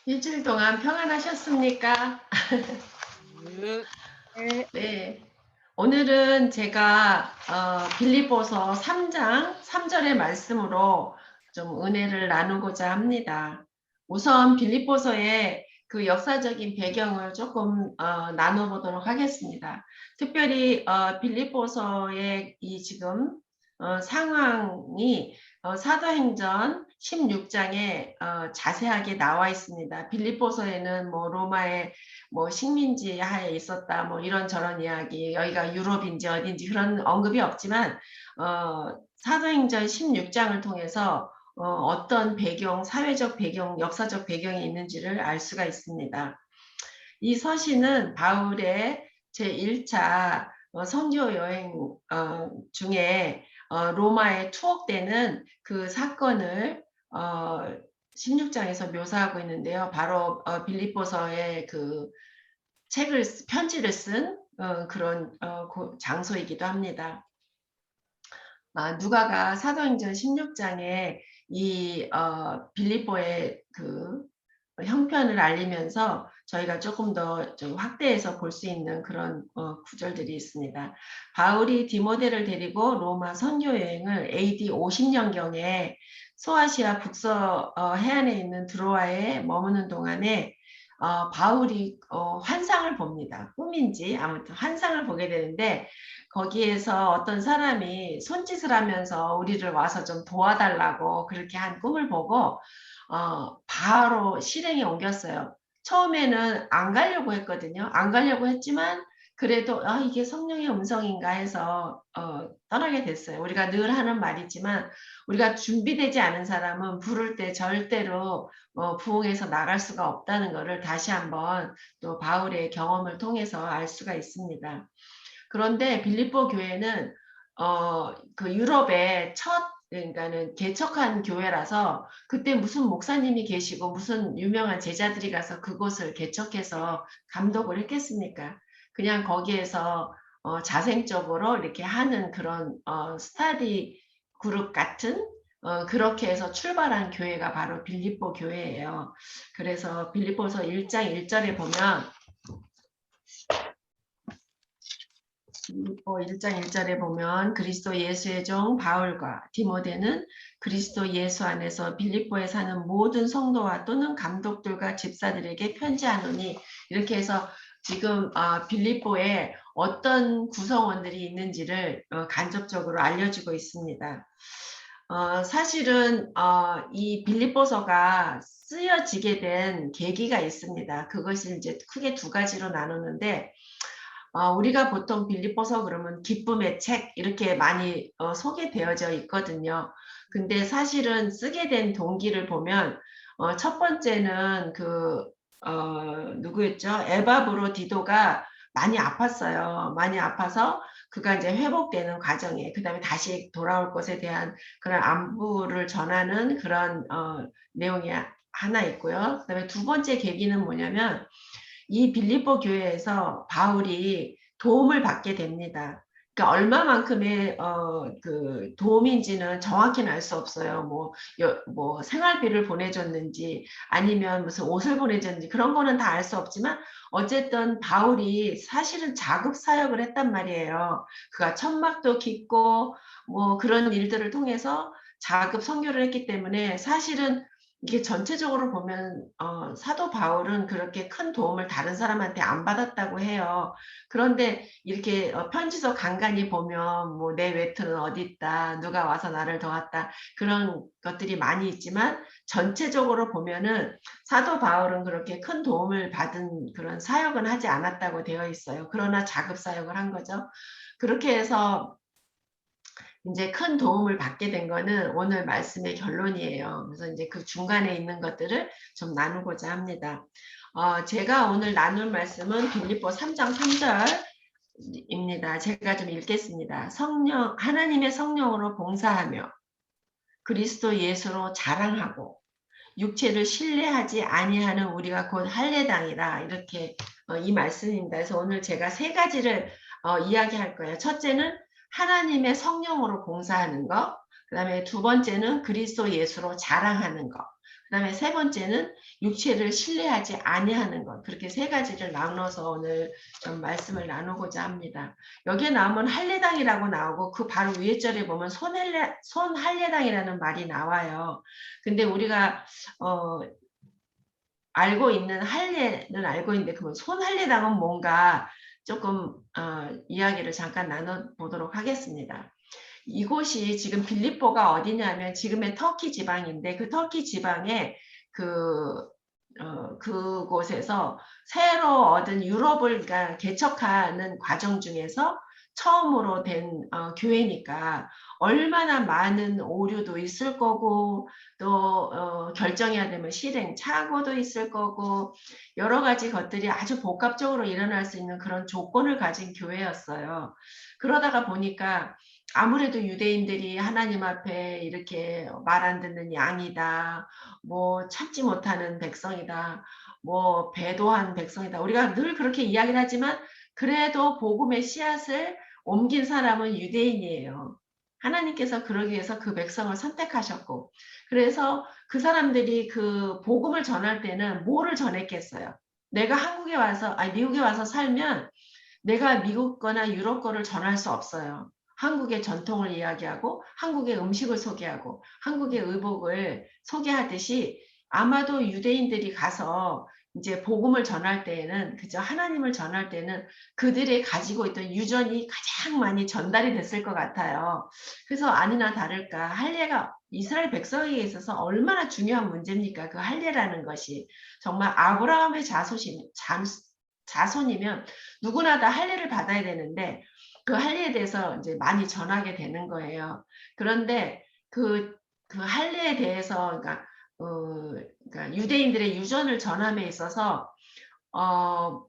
일주일 동안 평안하셨습니까? 네. 네. 오늘은 제가 빌립보서 3장 3절의 말씀으로 좀 은혜를 나누고자 합니다. 우선 빌립보서의 그 역사적인 배경을 조금 나눠보도록 하겠습니다. 특별히 빌립보서의 이 지금 상황이 사도행전 16장에 자세하게 나와 있습니다. 빌립보서에는 뭐 로마의 뭐 식민지 하에 있었다 뭐 이런저런 이야기, 여기가 유럽인지 어딘지 그런 언급이 없지만 사도행전 16장을 통해서 어떤 배경, 사회적 배경, 역사적 배경이 있는지를 알 수가 있습니다. 이 서신은 바울의 제1차 선교 여행 중에 로마에 투옥되는 그 사건을 16장에서 묘사하고 있는데요. 바로 빌립보서의 그 편지를 쓴 그런 장소이기도 합니다. 누가가 사도행전 16장에 이 빌립보의 그 형편을 알리면서 저희가 조금 더 좀 확대해서 볼 수 있는 그런 구절들이 있습니다. 바울이 디모데를 데리고 로마 선교 여행을 AD 50년경에 소아시아 북서 해안에 있는 드로아에 머무는 동안에 바울이 환상을 봅니다. 꿈인지 아무튼 환상을 보게 되는데 거기에서 어떤 사람이 손짓을 하면서 우리를 와서 좀 도와달라고 그렇게 한 꿈을 보고 바로 실행에 옮겼어요. 처음에는 안 가려고 했거든요. 안 가려고 했지만 그래도 이게 성령의 음성인가 해서 떠나게 됐어요. 우리가 늘 하는 말이지만 우리가 준비되지 않은 사람은 부를 때 절대로 부흥해서 나갈 수가 없다는 것을 다시 한번 또 바울의 경험을 통해서 알 수가 있습니다. 그런데 빌립보 교회는 그 유럽의 그러니까는 개척한 교회라서 그때 무슨 목사님이 계시고 무슨 유명한 제자들이 가서 그곳을 개척해서 감독을 했겠습니까? 그냥 거기에서 자생적으로 이렇게 하는 그런 스터디 그룹 같은 그렇게 해서 출발한 교회가 바로 빌립보 교회예요. 그래서 빌립보서 1장 1절에 보면 빌립보 1장 1절에 보면 그리스도 예수의 종 바울과 디모데는 그리스도 예수 안에서 빌립보에 사는 모든 성도와 또는 감독들과 집사들에게 편지하노니 이렇게 해서 지금 빌립보에 어떤 구성원들이 있는지를 간접적으로 알려주고 있습니다. 사실은 이 빌립보서가 쓰여지게 된 계기가 있습니다. 그것이 이제 크게 두 가지로 나누는데 우리가 보통 빌립보서 그러면 기쁨의 책 이렇게 많이 소개되어져 있거든요. 근데 사실은 쓰게 된 동기를 보면 첫 번째는 누구였죠? 에바브로 디도가 많이 아팠어요. 많이 아파서 그가 이제 회복되는 과정에 그다음에 다시 돌아올 것에 대한 그런 안부를 전하는 그런 내용이 하나 있고요. 그다음에 두 번째 계기는 뭐냐면 이 빌립보 교회에서 바울이 도움을 받게 됩니다. 그러니까 얼마만큼의 그 도움인지는 정확히는 알 수 없어요. 뭐 생활비를 보내줬는지 아니면 무슨 옷을 보내줬는지 그런 거는 다 알 수 없지만 어쨌든 바울이 사실은 자급 사역을 했단 말이에요. 그가 천막도 깃고 뭐 그런 일들을 통해서 자급 선교를 했기 때문에 사실은 이게 전체적으로 보면 사도 바울은 그렇게 큰 도움을 다른 사람한테 안 받았다고 해요. 그런데 이렇게 편지서 간간히 보면 뭐 내 외투는 어디 있다, 누가 와서 나를 도왔다 그런 것들이 많이 있지만 전체적으로 보면은 사도 바울은 그렇게 큰 도움을 받은 그런 사역은 하지 않았다고 되어 있어요. 그러나 자급 사역을 한 거죠. 그렇게 해서 이제 큰 도움을 받게 된 거는 오늘 말씀의 결론이에요. 그래서 이제 그 중간에 있는 것들을 좀 나누고자 합니다. 제가 오늘 나눌 말씀은 빌립보 3장 3절입니다. 제가 좀 읽겠습니다. 하나님의 성령으로 봉사하며 그리스도 예수로 자랑하고 육체를 신뢰하지 아니하는 우리가 곧 할례당이라 이렇게 이 말씀입니다. 그래서 오늘 제가 세 가지를 이야기할 거예요. 첫째는 하나님의 성령으로 봉사하는 거, 그 다음에 두 번째는 그리스도 예수로 자랑하는 거, 그 다음에 세 번째는 육체를 신뢰하지 아니하는 것. 그렇게 세 가지를 나눠서 오늘 좀 말씀을 나누고자 합니다. 여기에 나오면 할례당이라고 나오고 그 바로 위에 절에 보면 손할례당이라는 말이 나와요. 근데 우리가 알고 있는 할례는 알고 있는데 그러면 손할례당은 뭔가 조금 이야기를 잠깐 나눠보도록 하겠습니다. 이곳이 지금 빌립보가 어디냐면 지금의 터키 지방인데 그 터키 지방에 그곳에서 새로 얻은 유럽을 개척하는 과정 중에서 처음으로 된 교회니까 얼마나 많은 오류도 있을 거고 또 결정해야 되면 실행착오도 있을 거고 여러 가지 것들이 아주 복합적으로 일어날 수 있는 그런 조건을 가진 교회였어요. 그러다가 보니까 아무래도 유대인들이 하나님 앞에 이렇게 말 안 듣는 양이다, 뭐 참지 못하는 백성이다, 뭐 배도한 백성이다. 우리가 늘 그렇게 이야기를 하지만 그래도 복음의 씨앗을 옮긴 사람은 유대인이에요. 하나님께서 그러기 위해서 그 백성을 선택하셨고 그래서 그 사람들이 그 복음을 전할 때는 뭐를 전했겠어요? 내가 한국에 와서 미국에 와서 살면 내가 미국 거나 유럽 거를 전할 수 없어요. 한국의 전통을 이야기하고 한국의 음식을 소개하고 한국의 의복을 소개하듯이 아마도 유대인들이 가서 이제 복음을 전할 때에는 그저 하나님을 전할 때는 그들이 가지고 있던 유전이 가장 많이 전달이 됐을 것 같아요. 그래서 아니나 다를까 할례가 이스라엘 백성에게 있어서 얼마나 중요한 문제입니까? 그 할례라는 것이 정말 아브라함의 자손이면 누구나 다 할례를 받아야 되는데 그 할례에 대해서 이제 많이 전하게 되는 거예요. 그런데 그 할례에 대해서 그러니까 유대인들의 유전을 전함에 있어서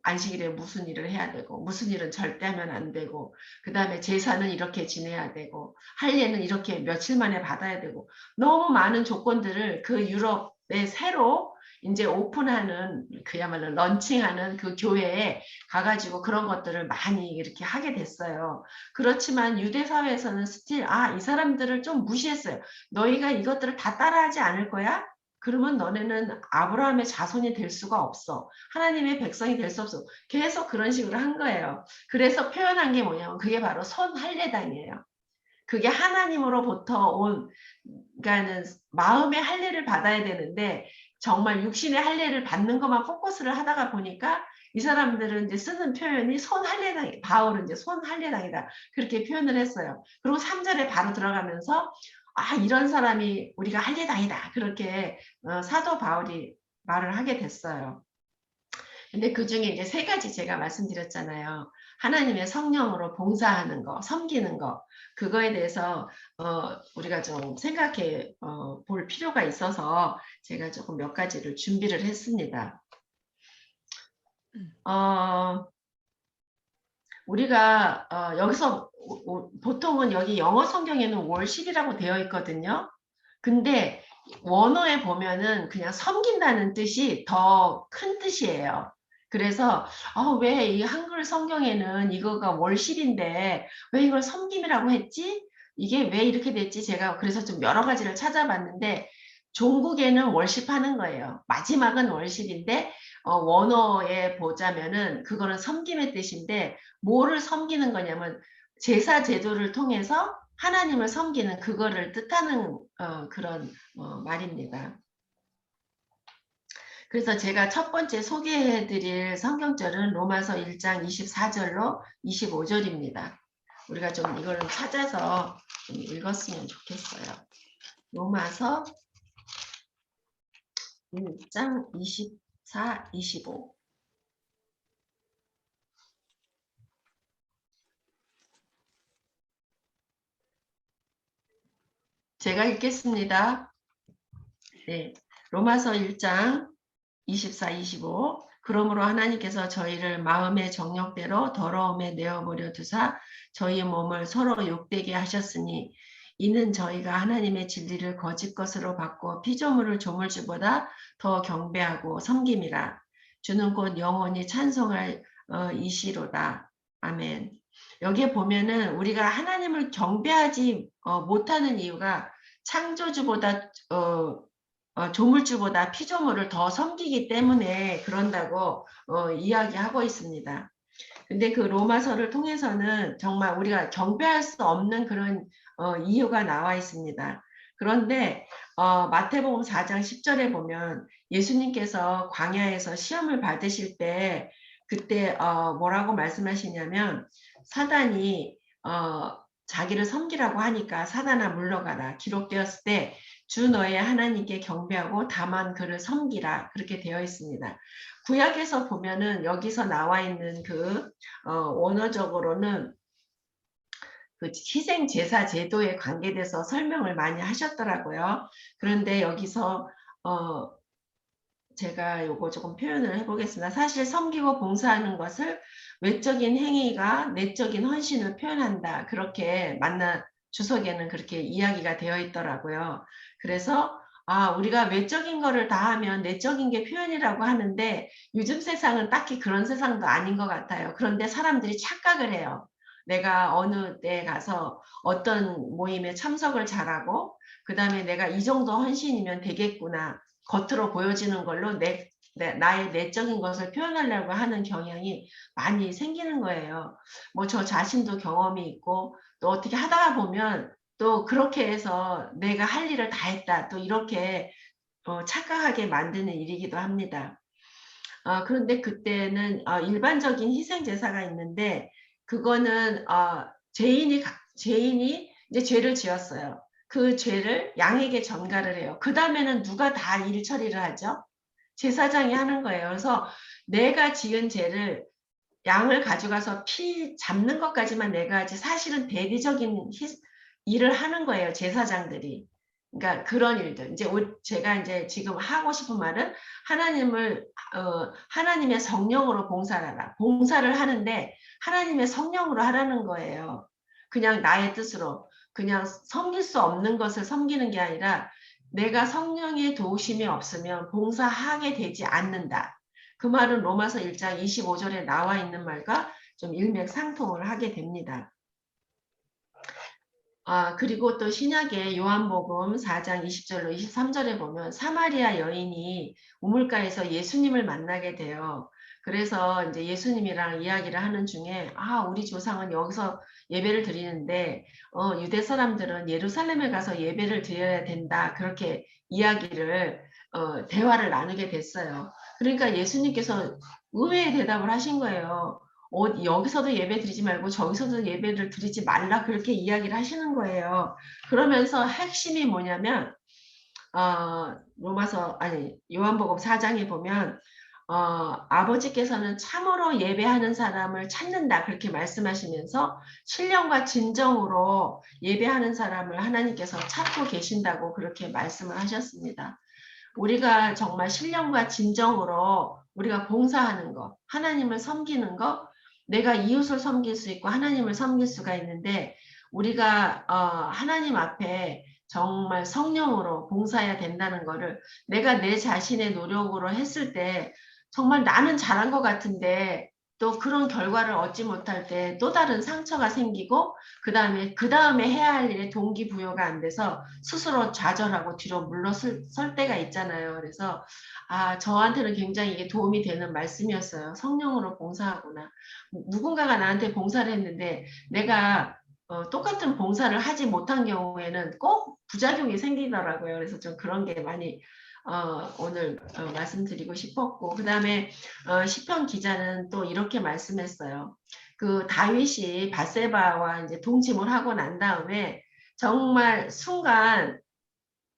안식일에 무슨 일을 해야 되고 무슨 일은 절대 하면 안 되고 그 다음에 제사는 이렇게 지내야 되고 할례는 이렇게 며칠 만에 받아야 되고 너무 많은 조건들을 그 유럽에 새로 이제 오픈하는 그야말로 런칭하는 그 교회에 가가지고 그런 것들을 많이 이렇게 하게 됐어요. 그렇지만 유대 사회에서는 스틸 이 사람들을 좀 무시했어요. 너희가 이것들을 다 따라하지 않을 거야? 그러면 너네는 아브라함의 자손이 될 수가 없어. 하나님의 백성이 될 수 없어. 계속 그런 식으로 한 거예요. 그래서 표현한 게 뭐냐면 그게 바로 손할례당이에요. 그게 하나님으로부터 온 그러니까는 마음의 할례를 받아야 되는데 정말 육신의 할례를 받는 것만 포커스를 하다가 보니까 이 사람들은 이제 쓰는 표현이 손할례당, 바울은 이제 손할례당이다. 그렇게 표현을 했어요. 그리고 3절에 바로 들어가면서 이런 사람이 우리가 할례당이다. 그렇게 사도 바울이 말을 하게 됐어요. 근데 그 중에 이제 세 가지 제가 말씀드렸잖아요. 하나님의 성령으로 봉사하는 거, 섬기는 거, 그거에 대해서 우리가 좀 생각해 볼 필요가 있어서 제가 조금 몇 가지를 준비를 했습니다. 우리가 여기서 보통은 여기 영어 성경에는 월십이라고 되어 있거든요. 근데 원어에 보면은 그냥 섬긴다는 뜻이 더 큰 뜻이에요. 그래서 왜 이 한글 성경에는 이거가 월십인데 왜 이걸 섬김이라고 했지? 이게 왜 이렇게 됐지? 제가 그래서 좀 여러 가지를 찾아봤는데 종국에는 월십하는 거예요. 마지막은 월십인데 원어에 보자면은 그거는 섬김의 뜻인데 뭐를 섬기는 거냐면 제사 제도를 통해서 하나님을 섬기는 그거를 뜻하는 그런 말입니다. 그래서 제가 첫 번째 소개해드릴 성경절은 로마서 1장 24절로 25절입니다. 우리가 좀 이걸 찾아서 좀 읽었으면 좋겠어요. 로마서 1장 24, 25. 제가 읽겠습니다. 네, 로마서 1장 24, 25. 그러므로 하나님께서 저희를 마음의 정욕대로 더러움에 내어버려 두사 저희 몸을 서로 욕되게 하셨으니 이는 저희가 하나님의 진리를 거짓 것으로 바꿔 피조물을 조물주보다 더 경배하고 섬김이라. 주는 곧 영원히 찬송할 이시로다. 아멘. 여기에 보면은 우리가 하나님을 경배하지 못하는 이유가 창조주보다 조물주보다 피조물을 더 섬기기 때문에 그런다고 이야기하고 있습니다. 근데 그 로마서를 통해서는 정말 우리가 경배할 수 없는 그런 이유가 나와 있습니다. 그런데 마태복음 4장 10절에 보면 예수님께서 광야에서 시험을 받으실 때 그때 뭐라고 말씀하시냐면 사단이 자기를 섬기라고 하니까 사단아 물러가라 기록되었을 때 주 너의 하나님께 경배하고 다만 그를 섬기라 그렇게 되어 있습니다. 구약에서 보면은 여기서 나와 있는 그 원어적으로는 그 희생 제사 제도에 관계돼서 설명을 많이 하셨더라고요. 그런데 여기서 제가 요거 조금 표현을 해보겠습니다. 사실 섬기고 봉사하는 것을 외적인 행위가 내적인 헌신을 표현한다. 그렇게 만나 주석에는 그렇게 이야기가 되어 있더라고요. 그래서 우리가 외적인 거를 다 하면 내적인 게 표현이라고 하는데 요즘 세상은 딱히 그런 세상도 아닌 것 같아요. 그런데 사람들이 착각을 해요. 내가 어느 때 가서 어떤 모임에 참석을 잘하고 그 다음에 내가 이 정도 헌신이면 되겠구나. 겉으로 보여지는 걸로 나의 내적인 것을 표현하려고 하는 경향이 많이 생기는 거예요. 뭐 저 자신도 경험이 있고 또 어떻게 하다가 보면 또 그렇게 해서 내가 할 일을 다 했다. 또 이렇게 착각하게 만드는 일이기도 합니다. 그런데 그때는 일반적인 희생 제사가 있는데 그거는 죄인이 이제 죄를 지었어요. 그 죄를 양에게 전가를 해요. 그 다음에는 누가 다 일 처리를 하죠? 제사장이 하는 거예요. 그래서 내가 지은 죄를 양을 가져가서 피 잡는 것까지만 내가 하지 사실은 대리적인 일을 하는 거예요. 제사장들이. 그러니까 그런 일들. 이제 제가 이제 지금 하고 싶은 말은 하나님의 성령으로 봉사를 하라. 봉사를 하는데 하나님의 성령으로 하라는 거예요. 그냥 나의 뜻으로. 그냥 섬길 수 없는 것을 섬기는 게 아니라 내가 성령의 도우심이 없으면 봉사하게 되지 않는다. 그 말은 로마서 1장 25절에 나와 있는 말과 좀 일맥상통을 하게 됩니다. 그리고 또 신약의 요한복음 4장 20절로 23절에 보면 사마리아 여인이 우물가에서 예수님을 만나게 돼요. 그래서 이제 예수님이랑 이야기를 하는 중에 우리 조상은 여기서 예배를 드리는데 유대 사람들은 예루살렘에 가서 예배를 드려야 된다. 그렇게 이야기를 대화를 나누게 됐어요. 그러니까 예수님께서 의외의 대답을 하신 거예요. 여기서도 예배 드리지 말고 저기서도 예배를 드리지 말라 그렇게 이야기를 하시는 거예요. 그러면서 핵심이 뭐냐면 요한복음 4장에 보면 아버지께서는 참으로 예배하는 사람을 찾는다 그렇게 말씀하시면서 신령과 진정으로 예배하는 사람을 하나님께서 찾고 계신다고 그렇게 말씀을 하셨습니다. 우리가 정말 신령과 진정으로 우리가 봉사하는 것, 하나님을 섬기는 것, 내가 이웃을 섬길 수 있고 하나님을 섬길 수가 있는데 우리가 하나님 앞에 정말 성령으로 봉사해야 된다는 거를 내가 내 자신의 노력으로 했을 때 정말 나는 잘한 것 같은데 또 그런 결과를 얻지 못할 때 또 다른 상처가 생기고 그 다음에 해야 할 일에 동기부여가 안 돼서 스스로 좌절하고 뒤로 물러설 때가 있잖아요. 그래서 저한테는 굉장히 이게 도움이 되는 말씀이었어요. 성령으로 봉사하구나. 누군가가 나한테 봉사를 했는데 내가 똑같은 봉사를 하지 못한 경우에는 꼭 부작용이 생기더라고요. 그래서 좀 그런 게 많이 오늘 말씀드리고 싶었고 그 다음에 시편 기자는 또 이렇게 말씀했어요. 그 다윗이 바세바와 이제 동침을 하고 난 다음에 정말 순간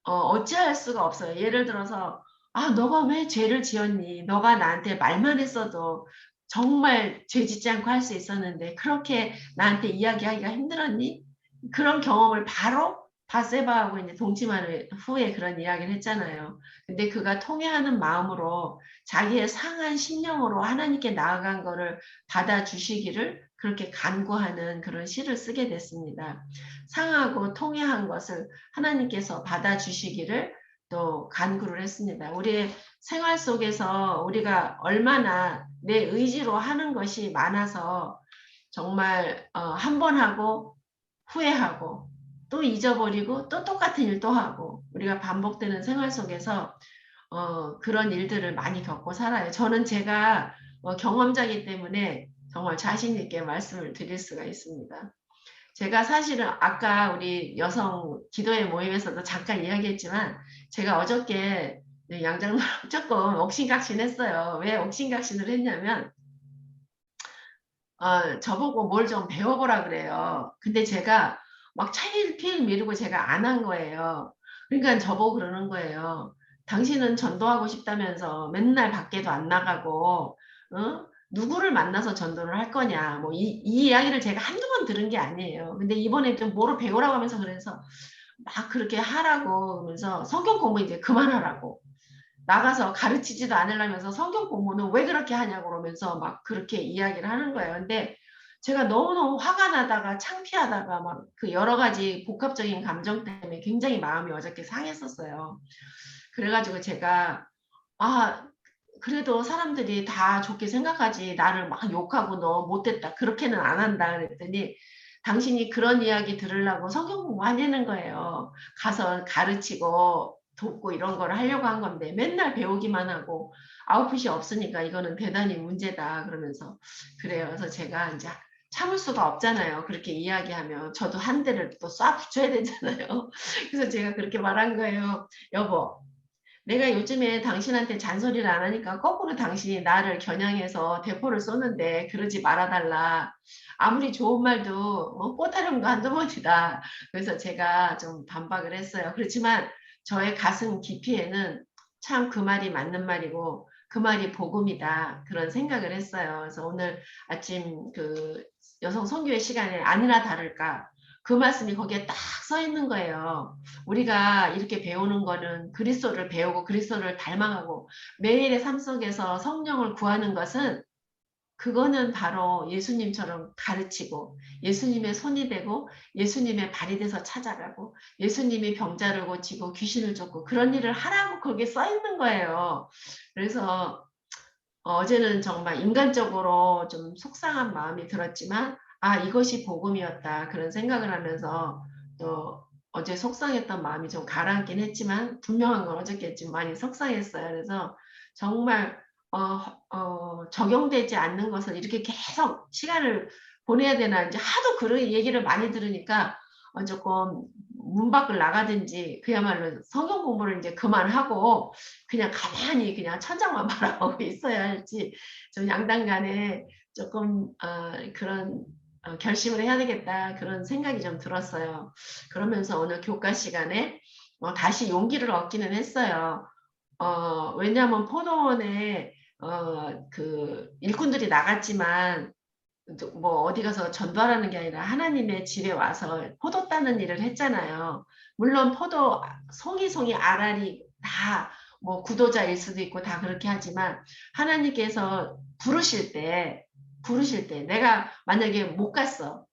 어찌할 수가 없어요. 예를 들어서 너가 왜 죄를 지었니? 너가 나한테 말만 했어도 정말 죄 짓지 않고 할 수 있었는데 그렇게 나한테 이야기하기가 힘들었니? 그런 경험을 바로 바세바하고 이제 동침하는 후에 그런 이야기를 했잖아요. 근데 그가 통회하는 마음으로 자기의 상한 심령으로 하나님께 나아간 거를 받아주시기를 그렇게 간구하는 그런 시를 쓰게 됐습니다. 상하고 통회한 것을 하나님께서 받아주시기를 또 간구를 했습니다. 우리의 생활 속에서 우리가 얼마나 내 의지로 하는 것이 많아서 정말 한 번 하고 후회하고 또 잊어버리고 또 똑같은 일 또 하고 우리가 반복되는 생활 속에서 그런 일들을 많이 겪고 살아요. 저는 제가 경험자이기 때문에 정말 자신 있게 말씀을 드릴 수가 있습니다. 제가 사실은 아까 우리 여성 기도회 모임에서도 잠깐 이야기했지만 제가 어저께 양장로 조금 옥신각신했어요. 왜 옥신각신을 했냐면 저보고 뭘 좀 배워보라 그래요. 근데 제가 막 차일피일 미루고 제가 안 한 거예요. 그러니까 저보고 그러는 거예요. 당신은 전도하고 싶다면서 맨날 밖에도 안 나가고, 누구를 만나서 전도를 할 거냐. 뭐, 이 이야기를 제가 한두 번 들은 게 아니에요. 근데 이번에 좀 뭐를 배우라고 하면서 그래서 막 그렇게 하라고 그러면서 성경 공부 이제 그만하라고. 나가서 가르치지도 않으려면서 성경 공부는 왜 그렇게 하냐고 그러면서 막 그렇게 이야기를 하는 거예요. 근데 제가 너무너무 화가 나다가 창피하다가 막 그 여러 가지 복합적인 감정 때문에 굉장히 마음이 어저께 상했었어요. 그래가지고 제가 아 그래도 사람들이 다 좋게 생각하지 나를 막 욕하고 너 못됐다 그렇게는 안 한다 그랬더니 당신이 그런 이야기 들으려고 성경 공부하려는 거예요. 가서 가르치고 돕고 이런 걸 하려고 한 건데 맨날 배우기만 하고 아웃풋이 없으니까 이거는 대단히 문제다 그러면서 그래요. 그래서 제가 이제 참을 수가 없잖아요. 그렇게 이야기하면 저도 한 대를 또 쏴 붙여야 되잖아요. 그래서 제가 그렇게 말한 거예요. 여보, 내가 요즘에 당신한테 잔소리를 안 하니까 거꾸로 당신이 나를 겨냥해서 대포를 쏘는데 그러지 말아달라. 아무리 좋은 말도 꼬다른 거 한두 번이다. 그래서 제가 좀 반박을 했어요. 그렇지만 저의 가슴 깊이에는 참 그 말이 맞는 말이고 그 말이 복음이다. 그런 생각을 했어요. 그래서 오늘 아침 그 여성 선교회 시간에 아니나 다를까 그 말씀이 거기에 딱 써 있는 거예요. 우리가 이렇게 배우는 거는 그리스도를 배우고 그리스도를 닮아가고 매일의 삶 속에서 성령을 구하는 것은 그거는 바로 예수님처럼 가르치고 예수님의 손이 되고 예수님의 발이 돼서 찾아가고 예수님이 병자를 고치고 귀신을 쫓고 그런 일을 하라고 거기에 써 있는 거예요. 그래서 어제는 정말 인간적으로 좀 속상한 마음이 들었지만 아 이것이 복음이었다 그런 생각을 하면서 또 어제 속상했던 마음이 좀 가라앉긴 했지만 분명한 건 어저께 좀 많이 속상했어요. 그래서 정말 적용되지 않는 것을 이렇게 계속 시간을 보내야 되나 이제 하도 그런 얘기를 많이 들으니까 조금 문 밖을 나가든지 그야말로 성경 공부를 이제 그만하고 그냥 가만히 그냥 천장만 바라보고 있어야 할지 좀 양당 간에 조금 그런 결심을 해야 되겠다 그런 생각이 좀 들었어요. 그러면서 오늘 교과 시간에 다시 용기를 얻기는 했어요. 왜냐하면 포도원에 그 일꾼들이 나갔지만 뭐 어디 가서 전도하라는 게 아니라 하나님의 집에 와서 포도 따는 일을 했잖아요. 물론 포도 송이 알알이 다 뭐 구도자일 수도 있고 다 그렇게 하지만 하나님께서 부르실 때 내가 만약에 못 갔어.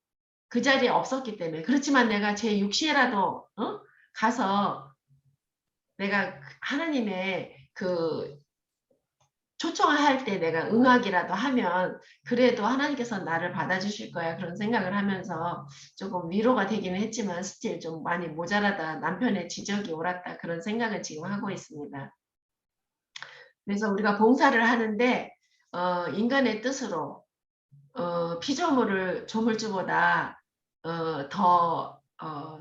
그 자리에 없었기 때문에 그렇지만 내가 제 육시에라도 가서 내가 하나님의 그 초청할 때 내가 응하기라도 하면 그래도 하나님께서 나를 받아주실 거야 그런 생각을 하면서 조금 위로가 되기는 했지만 스틸 좀 많이 모자라다 남편의 지적이 옳았다 그런 생각을 지금 하고 있습니다. 그래서 우리가 봉사를 하는데 인간의 뜻으로 피조물을 조물주보다 더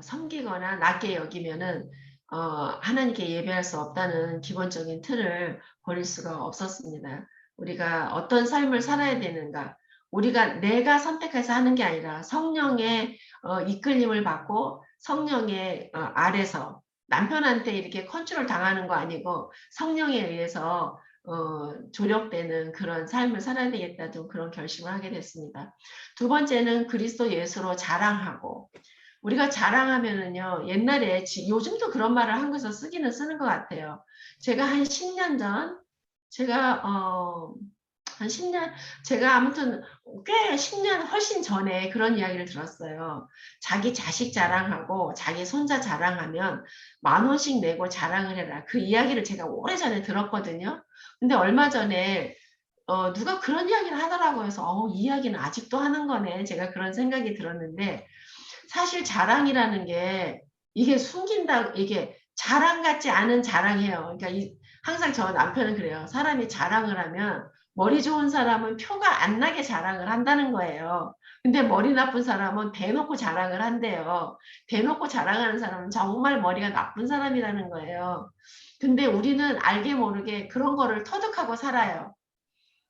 섬기거나 낮게 여기면은 하나님께 예배할 수 없다는 기본적인 틀을 버릴 수가 없었습니다. 우리가 어떤 삶을 살아야 되는가? 우리가 내가 선택해서 하는 게 아니라 성령의 이끌림을 받고 성령의 아래서 남편한테 이렇게 컨트롤 당하는 거 아니고 성령에 의해서 조력되는 그런 삶을 살아야 되겠다 좀 그런 결심을 하게 됐습니다. 두 번째는 그리스도 예수로 자랑하고 우리가 자랑하면은요 옛날에 요즘도 그런 말을 한국에서 쓰기는 쓰는 것 같아요. 제가 한 10년 전 제가 한 10년 제가 아무튼 꽤 10년 훨씬 전에 그런 이야기를 들었어요. 자기 자식 자랑하고 자기 손자 자랑하면 10,000원씩 내고 자랑을 해라. 그 이야기를 제가 오래전에 들었거든요. 근데 얼마 전에 누가 그런 이야기를 하더라고요. 그래서 이 이야기는 아직도 하는 거네. 제가 그런 생각이 들었는데 사실 자랑이라는 게 이게 숨긴다 이게 자랑 같지 않은 자랑이에요. 그러니까 항상 저 남편은 그래요. 사람이 자랑을 하면 머리 좋은 사람은 표가 안 나게 자랑을 한다는 거예요. 근데 머리 나쁜 사람은 대놓고 자랑을 한대요. 대놓고 자랑하는 사람은 정말 머리가 나쁜 사람이라는 거예요. 근데 우리는 알게 모르게 그런 거를 터득하고 살아요.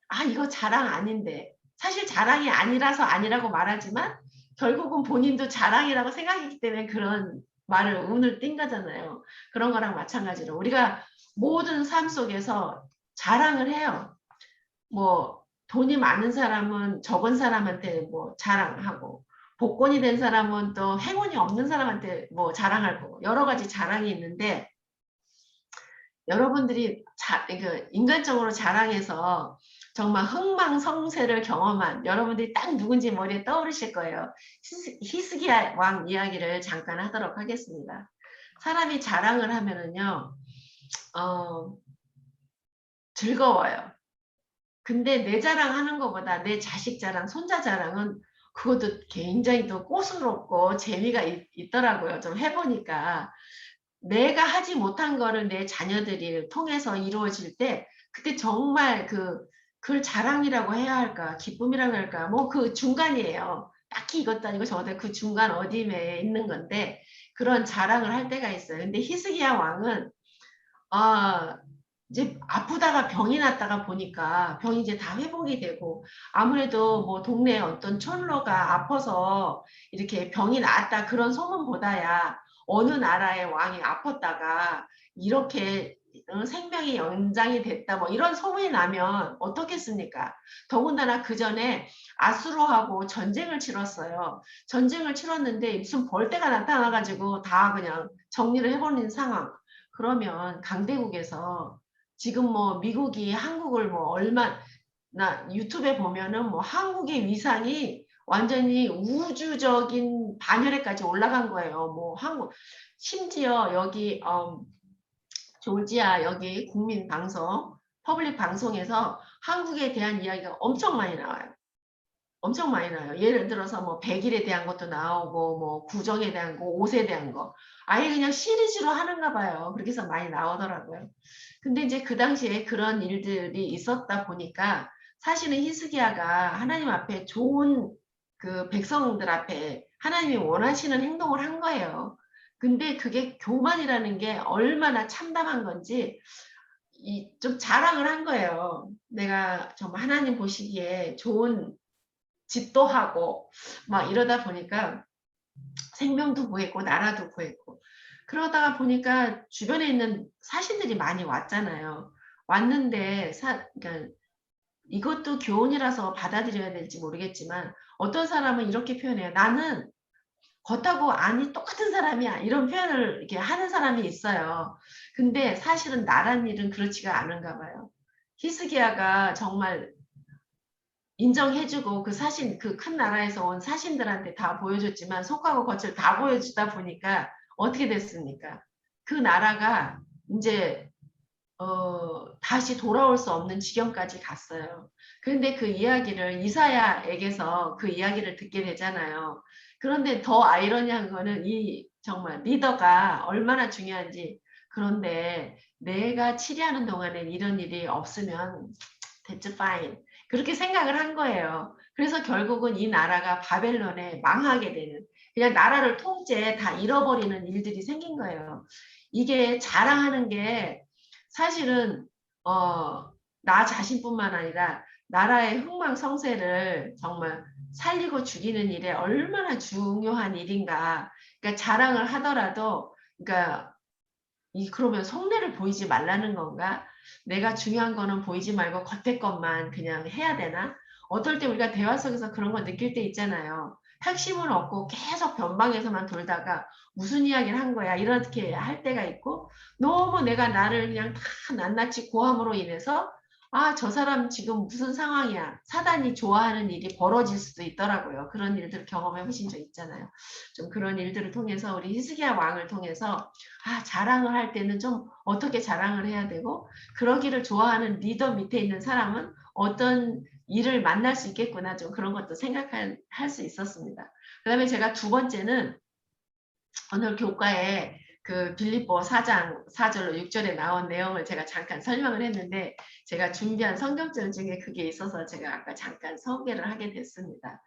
아, 이거 자랑 아닌데. 사실 자랑이 아니라서 아니라고 말하지만 결국은 본인도 자랑이라고 생각했기 때문에 그런 말을 운을 띈 거잖아요. 그런 거랑 마찬가지로 우리가 모든 삶 속에서 자랑을 해요. 뭐 돈이 많은 사람은 적은 사람한테 뭐 자랑하고 복권이 된 사람은 또 행운이 없는 사람한테 뭐 자랑하고 여러 가지 자랑이 있는데 여러분들이 인간적으로 자랑해서 정말 흥망성쇠를 경험한 여러분들이 딱 누군지 머리에 떠오르실 거예요. 히스기야 왕 이야기를 잠깐 하도록 하겠습니다. 사람이 자랑을 하면은요, 어, 즐거워요. 근데 내 자랑하는 것보다 내 자식 자랑, 손자 자랑은 그것도 굉장히 또 꼬스럽고 재미가 있더라고요. 좀 해보니까. 내가 하지 못한 거를 내 자녀들이 통해서 이루어질 때 그때 정말 그걸 자랑이라고 해야 할까 기쁨이라고 할까 뭐 그 중간이에요. 딱히 이것도 아니고 저것도 그 중간 어디에 있는 건데 그런 자랑을 할 때가 있어요. 근데 히스기야 왕은 아 이제 아프다가 병이 났다가 보니까 병이 이제 다 회복이 되고 아무래도 뭐 동네에 어떤 촌로가 아파서 이렇게 병이 나았다 그런 소문보다야 어느 나라의 왕이 아팠다가 이렇게 생명이 연장이 됐다 뭐 이런 소문이 나면 어떻겠습니까? 더군다나 그 전에 아수르하고 전쟁을 치렀어요. 전쟁을 치렀는데 무슨 벌떼가 나타나가지고 다 그냥 정리를 해버리는 상황. 그러면 강대국에서 지금 뭐 미국이 한국을 뭐 얼마 나 유튜브에 보면은 뭐 한국의 위상이 완전히 우주적인 반열에까지 올라간 거예요. 뭐 한국 심지어 여기 조지아 여기 국민 방송 퍼블릭 방송에서 한국에 대한 이야기가 엄청 많이 나와요. 엄청 많이 나요. 예를 들어서 뭐 백일에 대한 것도 나오고 뭐 구정에 대한 거, 옷에 대한 거. 아예 그냥 시리즈로 하는가 봐요. 그렇게 해서 많이 나오더라고요. 근데 이제 그 당시에 그런 일들이 있었다 보니까 사실은 히스기야가 하나님 앞에 좋은 그 백성들 앞에 하나님이 원하시는 행동을 한 거예요. 근데 그게 교만이라는 게 얼마나 참담한 건지 좀 자랑을 한 거예요. 내가 정말 하나님 보시기에 좋은 집도 하고 막 이러다 보니까 생명도 구했고 나라도 구했고 그러다가 보니까 주변에 있는 사신들이 많이 왔잖아요. 왔는데 그러니까 이것도 교훈이라서 받아들여야 될지 모르겠지만 어떤 사람은 이렇게 표현해요. 나는 겉하고 안이 똑같은 사람이야. 이런 표현을 이렇게 하는 사람이 있어요. 근데 사실은 나란 일은 그렇지가 않은가 봐요. 히스기야가 정말 인정해주고 그 사신 그 큰 나라에서 온 사신들한테 다 보여줬지만 속하고 겉을 다 보여주다 보니까 어떻게 됐습니까? 그 나라가 이제 다시 돌아올 수 없는 지경까지 갔어요. 그런데 그 이야기를 이사야에게서 그 이야기를 듣게 되잖아요. 그런데 더 아이러니한 거는 이 정말 리더가 얼마나 중요한지 그런데 내가 치리하는 동안엔 이런 일이 없으면 that's fine. 그렇게 생각을 한 거예요. 그래서 결국은 이 나라가 바벨론에 망하게 되는, 그냥 나라를 통째 다 잃어버리는 일들이 생긴 거예요. 이게 자랑하는 게 사실은, 나 자신뿐만 아니라 나라의 흥망성쇠를 정말 살리고 죽이는 일에 얼마나 중요한 일인가. 그러니까 자랑을 하더라도, 그러니까 그러면 속내를 보이지 말라는 건가? 내가 중요한 거는 보이지 말고 겉에 것만 그냥 해야 되나? 어떨 때 우리가 대화 속에서 그런 거 느낄 때 있잖아요. 핵심은 없고 계속 변방에서만 돌다가 무슨 이야기를 한 거야? 이렇게 할 때가 있고 너무 내가 나를 그냥 다 낱낱이 고함으로 인해서 아, 저 사람 지금 무슨 상황이야? 사단이 좋아하는 일이 벌어질 수도 있더라고요. 그런 일들을 경험해 보신 적 있잖아요. 좀 그런 일들을 통해서 우리 히스기야 왕을 통해서 아, 자랑을 할 때는 좀 어떻게 자랑을 해야 되고, 그러기를 좋아하는 리더 밑에 있는 사람은 어떤 일을 만날 수 있겠구나, 좀 그런 것도 생각할 수 있었습니다. 그다음에 제가 두 번째는 오늘 교과에 그 빌립보 4장 4절로 6절에 나온 내용을 제가 잠깐 설명을 했는데 제가 준비한 성경절 중에 그게 있어서 제가 아까 잠깐 소개를 하게 됐습니다.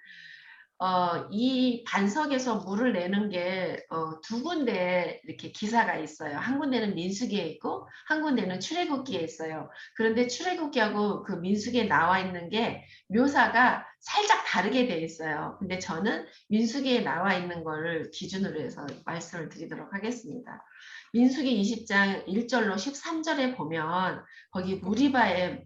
이 반석에서 물을 내는 게 두 군데 이렇게 기사가 있어요. 한 군데는 민수기에 있고 한 군데는 출애굽기에 있어요. 그런데 출애굽기하고 그 민수기에 나와 있는 게 묘사가 살짝 다르게 돼 있어요. 근데 저는 민수기에 나와 있는 거를 기준으로 해서 말씀을 드리도록 하겠습니다. 민수기 20장 1절로 13절에 보면 거기 무리바에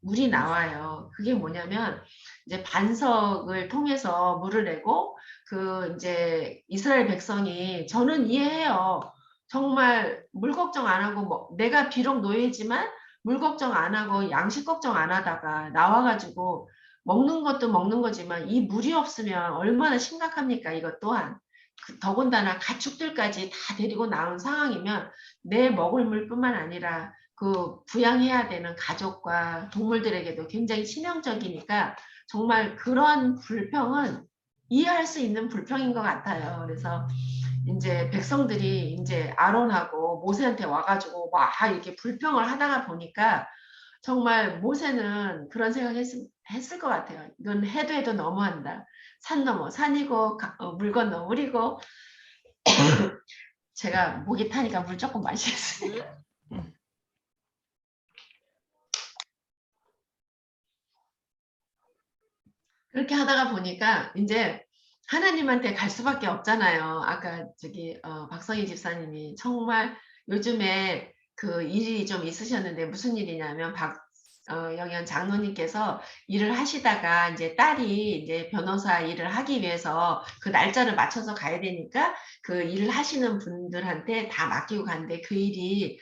물이 나와요. 그게 뭐냐면 이제 반석을 통해서 물을 내고 그 이제 이스라엘 백성이 저는 이해해요. 정말 물 걱정 안 하고 뭐 내가 비록 노예지만 물 걱정 안 하고 양식 걱정 안 하다가 나와가지고 먹는 것도 먹는 거지만 이 물이 없으면 얼마나 심각합니까? 이것 또한 더군다나 가축들까지 다 데리고 나온 상황이면 내 먹을 물뿐만 아니라 그 부양해야 되는 가족과 동물들에게도 굉장히 치명적이니까 정말 그런 불평은 이해할 수 있는 불평인 것 같아요. 그래서 이제 백성들이 이제 아론하고 모세한테 와가지고 막 이렇게 불평을 하다가 보니까 정말 모세는 그런 생각 했을 것 같아요. 이건 해도 해도 너무한다. 산 넘어 산이고 물 건너 물이고 제가 목이 타니까 물 조금 마시겠습니다. 그렇게 하다가 보니까 이제 하나님한테 갈 수밖에 없잖아요. 아까 저기 박성희 집사님이 정말 요즘에 그 일이 좀 있으셨는데 무슨 일이냐면 영현 장로님께서 일을 하시다가 이제 딸이 이제 변호사 일을 하기 위해서 그 날짜를 맞춰서 가야 되니까 그 일을 하시는 분들한테 다 맡기고 갔는데 그 일이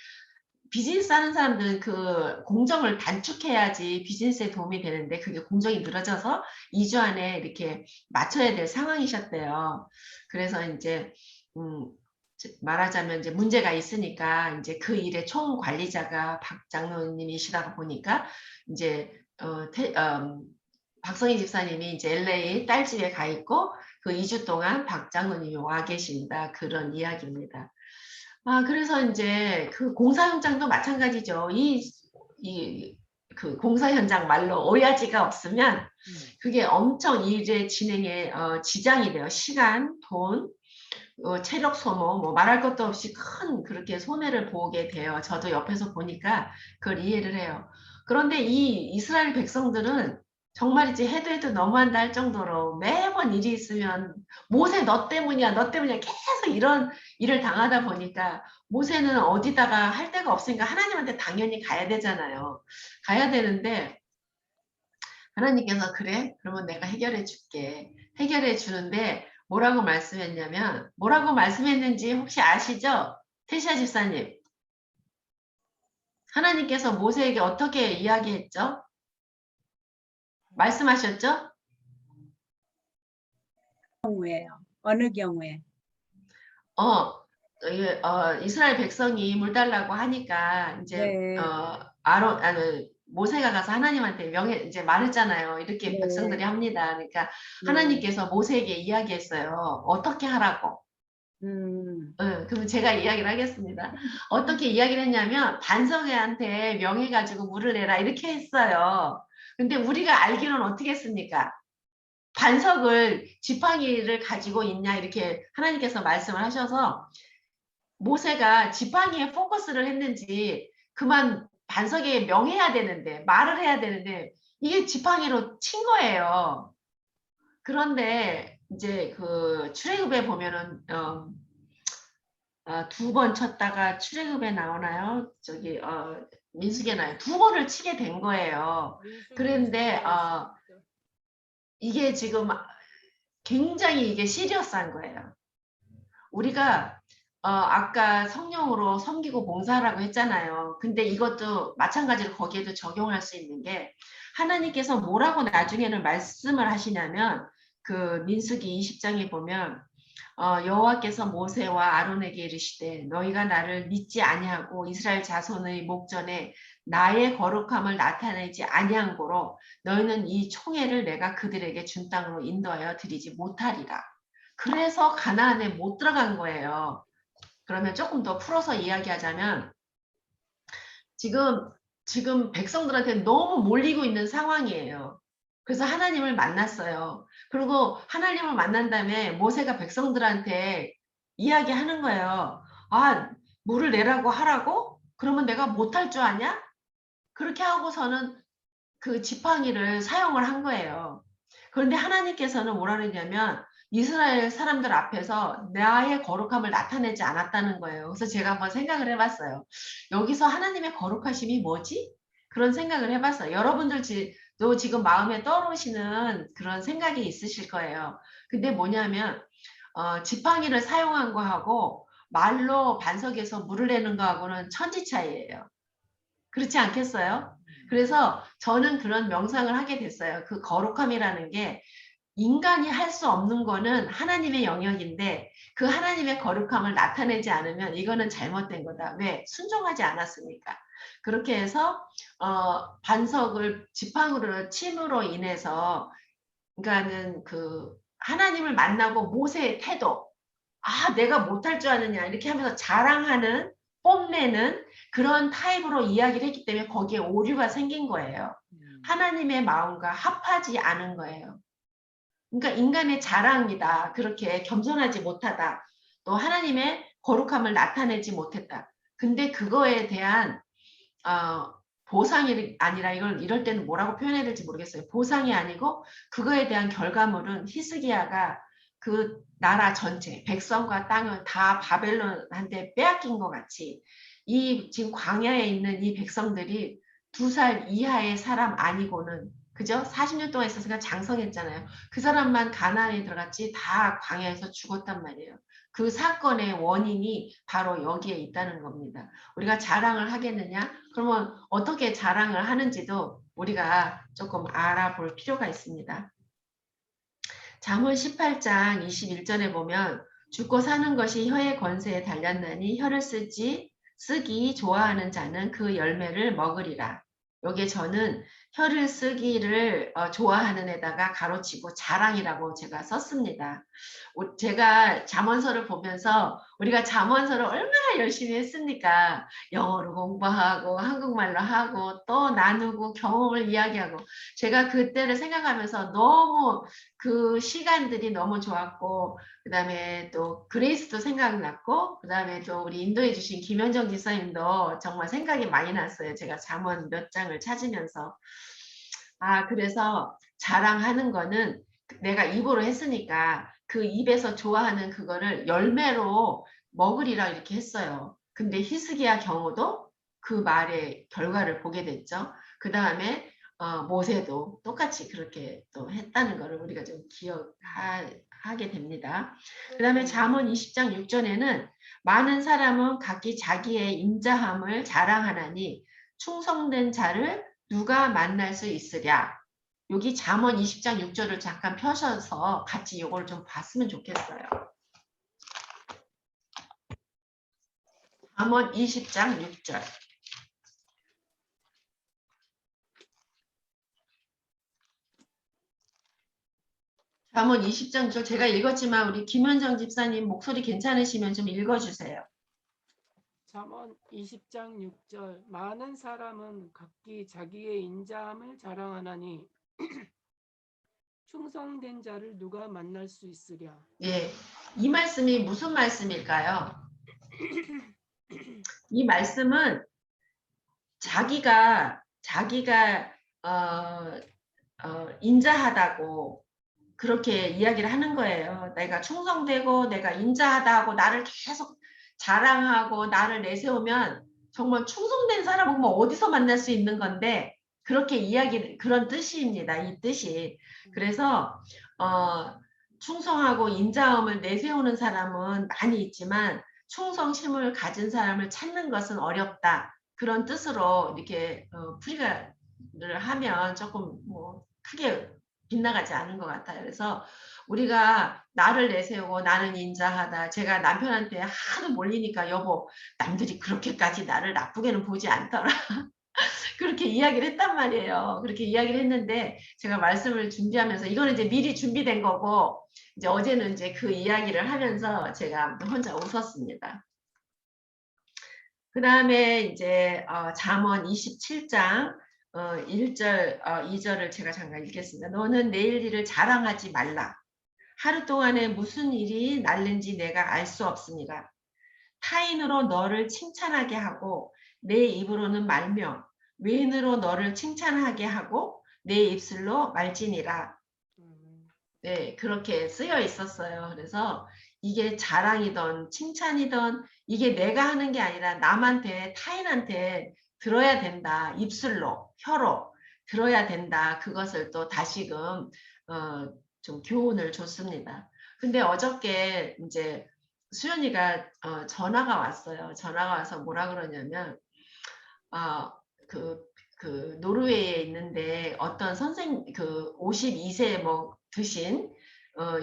비즈니스 하는 사람들은 그 공정을 단축해야지 비즈니스에 도움이 되는데 그게 공정이 늘어져서 2주 안에 이렇게 맞춰야 될 상황이셨대요. 그래서 이제 말하자면 이제 문제가 있으니까 이제 그 일의 총 관리자가 박 장로님이시다 보니까 이제 박성희 집사님이 이제 LA 딸 집에 가 있고 그 2주 동안 박 장로님이 와 계신다, 그런 이야기입니다. 그래서 이제 그 공사 현장도 마찬가지죠. 그 공사 현장 말로 오야지가 없으면 그게 엄청 일의 진행에 지장이 돼요. 시간, 돈, 체력 소모, 뭐 말할 것도 없이 큰 그렇게 손해를 보게 돼요. 저도 옆에서 보니까 그걸 이해를 해요. 그런데 이 이스라엘 백성들은 정말이지 해도 해도 너무한다 할 정도로 매번 일이 있으면 모세 너 때문이야, 너 때문이야 계속 이런 일을 당하다 보니까 모세는 어디다가 할 데가 없으니까 하나님한테 당연히 가야 되잖아요. 가야 되는데 하나님께서 그래? 그러면 내가 해결해 줄게. 해결해 주는데 뭐라고 말씀했냐면 뭐라고 말씀했는지 혹시 아시죠? 태시아 집사님. 하나님께서 모세에게 어떻게 이야기했죠? 말씀하셨죠? 경우에요. 어느 경우에? 이스라엘 백성이 물 달라고 하니까 이제 네. 모세가 가서 하나님한테 이제 말했잖아요. 이렇게 네. 백성들이 합니다. 그러니까 네. 하나님께서 모세에게 이야기했어요. 어떻게 하라고. 그럼 제가 이야기를 하겠습니다. 어떻게 이야기를 했냐면 반석애한테 명해가지고 물을 내라 이렇게 했어요. 근데 우리가 알기로는 어떻게 했습니까? 반석을 지팡이를 가지고 있냐 이렇게 하나님께서 말씀을 하셔서 모세가 지팡이에 포커스를 했는지 그만 반석에 명해야 되는데 말을 해야 되는데 이게 지팡이로 친 거예요. 그런데 이제 그 출애굽에 보면은 두 번 쳤다가 출애굽에 나오나요? 저기 민수기에 나요. 두 번을 치게 된 거예요. 그런데 이게 지금 굉장히 이게 시리어스한 거예요. 우리가 아까 성령으로 섬기고 봉사하라고 했잖아요. 근데 이것도 마찬가지로 거기에도 적용할 수 있는 게 하나님께서 뭐라고 나중에는 말씀을 하시냐면 그 민수기 20장에 보면 여호와께서 모세와 아론에게 이르시되 너희가 나를 믿지 아니하고 이스라엘 자손의 목전에 나의 거룩함을 나타내지 아니한 고로 너희는 이 총애를 내가 그들에게 준 땅으로 인도하여 드리지 못하리라. 그래서 가나안에 못 들어간 거예요. 그러면 조금 더 풀어서 이야기하자면 지금 백성들한테 너무 몰리고 있는 상황이에요. 그래서 하나님을 만났어요. 그리고 하나님을 만난 다음에 모세가 백성들한테 이야기하는 거예요. 아, 물을 내라고 하라고? 그러면 내가 못할 줄 아냐? 그렇게 하고서는 그 지팡이를 사용을 한 거예요. 그런데 하나님께서는 뭐라 그러냐면 이스라엘 사람들 앞에서 나의 거룩함을 나타내지 않았다는 거예요. 그래서 제가 한번 생각을 해봤어요. 여기서 하나님의 거룩하심이 뭐지? 그런 생각을 해봤어요. 여러분들도 지금 마음에 떠오르시는 그런 생각이 있으실 거예요. 근데 뭐냐면 지팡이를 사용한 거하고 말로 반석에서 물을 내는 거하고는 천지 차이예요. 그렇지 않겠어요? 그래서 저는 그런 명상을 하게 됐어요. 그 거룩함이라는 게 인간이 할 수 없는 거는 하나님의 영역인데 그 하나님의 거룩함을 나타내지 않으면 이거는 잘못된 거다. 왜? 순종하지 않았으니까. 그렇게 해서 반석을 지팡이로 침으로 인해서 그러니까는 그 하나님을 만나고 모세의 태도 아, 내가 못할 줄 아느냐 이렇게 하면서 자랑하는 뽐내는 그런 타입으로 이야기를 했기 때문에 거기에 오류가 생긴 거예요. 하나님의 마음과 합하지 않은 거예요. 그러니까 인간의 자랑이다. 그렇게 겸손하지 못하다. 또 하나님의 거룩함을 나타내지 못했다. 근데 그거에 대한 보상이 아니라 이걸 이럴 때는 뭐라고 표현해야 될지 모르겠어요. 보상이 아니고 그거에 대한 결과물은 히스기야가 그 나라 전체 백성과 땅을 다 바벨론한테 빼앗긴 것 같이 이 지금 광야에 있는 이 백성들이 2살 이하의 사람 아니고는 그죠? 40년 동안 있었으니까 장성했잖아요. 그 사람만 가나안에 들어갔지 다 광야에서 죽었단 말이에요. 그 사건의 원인이 바로 여기에 있다는 겁니다. 우리가 자랑을 하겠느냐? 그러면 어떻게 자랑을 하는지도 우리가 조금 알아볼 필요가 있습니다. 잠언 18장 21절에 보면 죽고 사는 것이 혀의 권세에 달렸나니 혀를 쓰기 좋아하는 자는 그 열매를 먹으리라. 여기에 저는 혀를 쓰기를 좋아하는 애다가 가로치고 자랑이라고 제가 썼습니다. 제가 잠언서를 보면서 우리가 잠언서를 얼마나 열심히 했습니까? 영어로 공부하고 한국말로 하고 또 나누고 경험을 이야기하고 제가 그때를 생각하면서 너무 그 시간들이 너무 좋았고 그 다음에 또 그레이스도 생각났고 그 다음에 또 우리 인도해 주신 김현정 집사님도 정말 생각이 많이 났어요. 제가 잠언 몇 장을 찾으면서 그래서 자랑하는 거는 내가 입으로 했으니까 그 입에서 좋아하는 그거를 열매로 먹으리라 이렇게 했어요. 근데 히스기야 경우도 그 말의 결과를 보게 됐죠. 그 다음에 모세도 똑같이 그렇게 또 했다는 것을 우리가 좀 기억하게 됩니다. 그 다음에 잠언 20장 6절에는 많은 사람은 각기 자기의 인자함을 자랑하나니 충성된 자를 누가 만날 수 있으랴. 여기 잠언 20장 6절을 잠깐 펴셔서 같이 이걸 좀 봤으면 좋겠어요. 잠언 20장 6절. 잠언 20장 6절 제가 읽었지만 우리 김현정 집사님 목소리 괜찮으시면 좀 읽어주세요. 잠언 20장 6절 많은 사람은 각기 자기의 인자함을 자랑하나니 충성된 자를 누가 만날 수 있으랴. 예, 이 말씀이 무슨 말씀일까요? 이 말씀은 자기가 인자하다고 그렇게 이야기를 하는 거예요. 내가 충성되고 내가 인자하다고 나를 계속 자랑하고 나를 내세우면 정말 충성된 사람은 뭐 어디서 만날 수 있는 건데 그렇게 그런 뜻입니다. 이 뜻이. 그래서 충성하고 인자함을 내세우는 사람은 많이 있지만 충성심을 가진 사람을 찾는 것은 어렵다. 그런 뜻으로 이렇게 풀이를 하면 조금 뭐 크게 빗나가지 않은 것 같아요. 그래서 우리가 나를 내세우고 나는 인자하다. 제가 남편한테 하도 몰리니까 여보 남들이 그렇게까지 나를 나쁘게는 보지 않더라. 그렇게 이야기를 했단 말이에요. 그렇게 이야기를 했는데 제가 말씀을 준비하면서 이거는 이제 미리 준비된 거고 이제 어제는 이제 그 이야기를 하면서 제가 혼자 웃었습니다. 그 다음에 이제 잠언 27장 1절, 2절을 제가 잠깐 읽겠습니다. 너는 내일 일을 자랑하지 말라. 하루 동안에 무슨 일이 날는지 내가 알 수 없으니라. 타인으로 너를 칭찬하게 하고 내 입으로는 말며 외인으로 너를 칭찬하게 하고 내 입술로 말지니라. 네, 그렇게 쓰여 있었어요. 그래서 이게 자랑이던 칭찬이던 이게 내가 하는 게 아니라 남한테 타인한테 들어야 된다. 입술로, 혀로 들어야 된다. 그것을 또 다시금 좀 교훈을 줬습니다. 근데 어저께 이제 수연이가 전화가 왔어요. 전화가 와서 뭐라 그러냐면 그, 그 노르웨이에 있는데 어떤 선생 그 52세 뭐 드신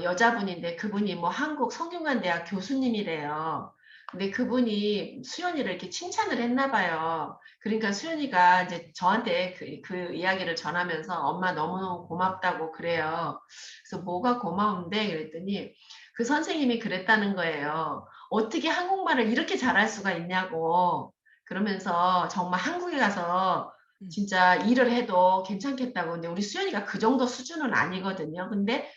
여자분인데 그분이 뭐 한국 성균관대학 교수님이래요. 근데 그분이 수연이를 이렇게 칭찬을 했나 봐요. 그러니까 수연이가 이제 저한테 그 이야기를 전하면서 엄마 너무너무 고맙다고 그래요. 그래서 뭐가 고마운데 그랬더니 그 선생님이 그랬다는 거예요. 어떻게 한국말을 이렇게 잘할 수가 있냐고. 그러면서 정말 한국에 가서 진짜 일을 해도 괜찮겠다고. 근데 우리 수연이가 그 정도 수준은 아니거든요. 근데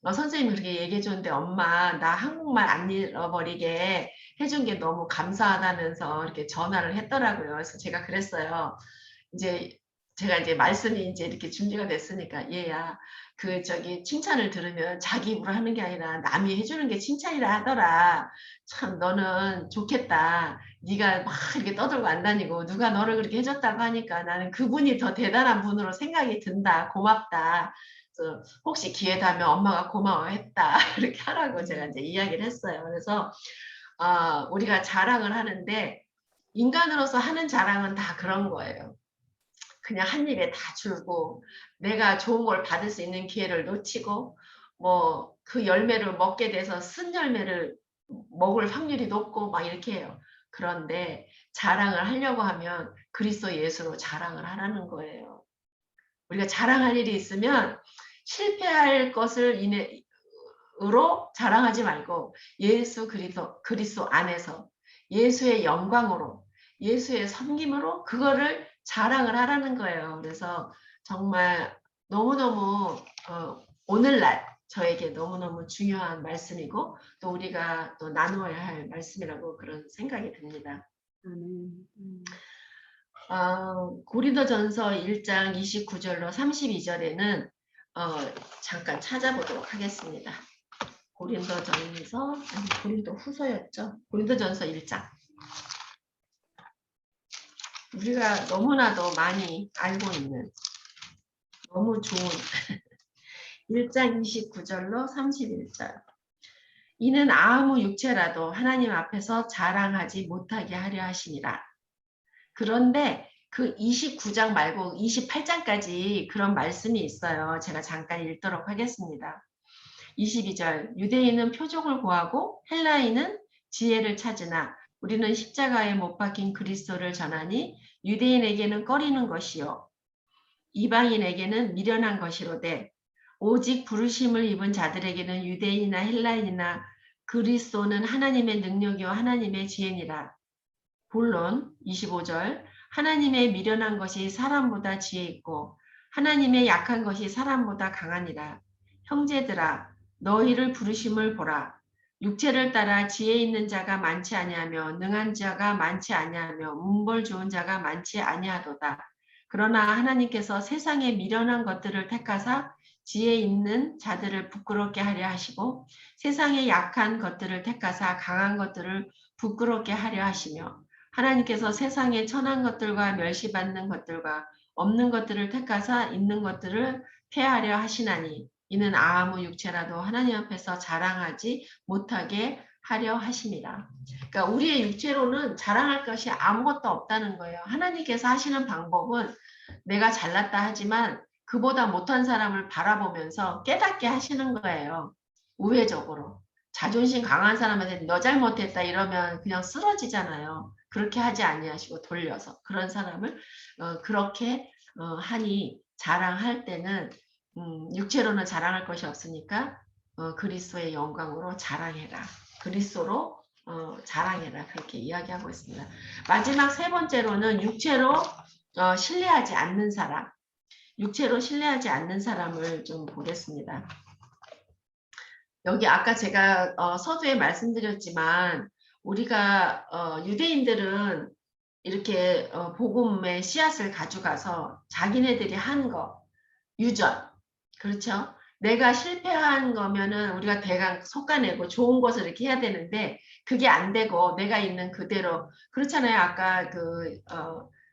선생님이 그렇게 얘기해 줬는데 엄마 나 한국말 안 잃어버리게 해준 게 너무 감사하다면서 이렇게 전화를 했더라고요. 그래서 제가 그랬어요. 이제 제가 이제 말씀이 이제 이렇게 준비가 됐으니까 얘야 그 저기 칭찬을 들으면 자기 입으로 하는 게 아니라 남이 해주는 게 칭찬이라 하더라. 참 너는 좋겠다. 네가 막 이렇게 떠들고 안 다니고 누가 너를 그렇게 해줬다고 하니까 나는 그분이 더 대단한 분으로 생각이 든다. 고맙다. 그래서 혹시 기회 되면 엄마가 고마워했다. 이렇게 하라고 제가 이제 이야기를 했어요. 그래서 우리가 자랑을 하는데 인간으로서 하는 자랑은 다 그런 거예요. 그냥 한 입에 다 줄고 내가 좋은 걸 받을 수 있는 기회를 놓치고 뭐 그 열매를 먹게 돼서 쓴 열매를 먹을 확률이 높고 막 이렇게 해요. 그런데 자랑을 하려고 하면 그리스도 예수로 자랑을 하라는 거예요. 우리가 자랑할 일이 있으면 실패할 것을 으로 자랑하지 말고 예수 그리스도 안에서 예수의 영광으로 예수의 섬김으로 그거를 자랑을 하라는 거예요. 그래서 정말 너무너무 오늘날 저에게 너무너무 중요한 말씀이고 또 우리가 또 나누어야 할 말씀이라고 그런 생각이 듭니다. 고린도전서 1장 29절로 32절에는 잠깐 찾아보도록 하겠습니다. 고린도전서 아니 고린도후서였죠. 고린도전서 1장. 우리가 너무나도 많이 알고 있는 너무 좋은 1장 29절로 31절. 이는 아무 육체라도 하나님 앞에서 자랑하지 못하게 하려 하시니라. 그런데 그 29장 말고 28장까지 그런 말씀이 있어요. 제가 잠깐 읽도록 하겠습니다. 22절 유대인은 표적을 구하고 헬라인은 지혜를 찾으나 우리는 십자가에 못 박힌 그리스도를 전하니 유대인에게는 꺼리는 것이요 이방인에게는 미련한 것이로되 오직 부르심을 입은 자들에게는 유대인이나 헬라인이나 그리스도는 하나님의 능력이요 하나님의 지혜니라. 본론 25절 하나님의 미련한 것이 사람보다 지혜 있고 하나님의 약한 것이 사람보다 강하니라. 형제들아 너희를 부르심을 보라. 육체를 따라 지혜 있는 자가 많지 아니하며 능한 자가 많지 아니하며 문벌 좋은 자가 많지 아니하도다. 그러나 하나님께서 세상의 미련한 것들을 택하사 지혜 있는 자들을 부끄럽게 하려 하시고 세상의 약한 것들을 택하사 강한 것들을 부끄럽게 하려 하시며 하나님께서 세상의 천한 것들과 멸시받는 것들과 없는 것들을 택하사 있는 것들을 폐하려 하시나니 이는 아무 육체라도 하나님 앞에서 자랑하지 못하게 하려 하심이라. 그러니까 우리의 육체로는 자랑할 것이 아무것도 없다는 거예요. 하나님께서 하시는 방법은 내가 잘났다 하지만 그보다 못한 사람을 바라보면서 깨닫게 하시는 거예요. 우회적으로. 자존심 강한 사람한테 너 잘못했다 이러면 그냥 쓰러지잖아요. 그렇게 하지 아니하시고 돌려서 그런 사람을 그렇게 하니 자랑할 때는 육체로는 자랑할 것이 없으니까 그리스도의 영광으로 자랑해라. 그리스도로 자랑해라. 그렇게 이야기하고 있습니다. 마지막 세 번째로는 육체로 신뢰하지 않는 사람. 육체로 신뢰하지 않는 사람을 좀 보겠습니다. 여기 아까 제가 서두에 말씀드렸지만 우리가 유대인들은 이렇게 복음의 씨앗을 가져가서 자기네들이 한 거, 유전, 그렇죠? 내가 실패한 거면은 우리가 대강 솎아내고 좋은 것을 이렇게 해야 되는데 그게 안 되고 내가 있는 그대로 그렇잖아요. 아까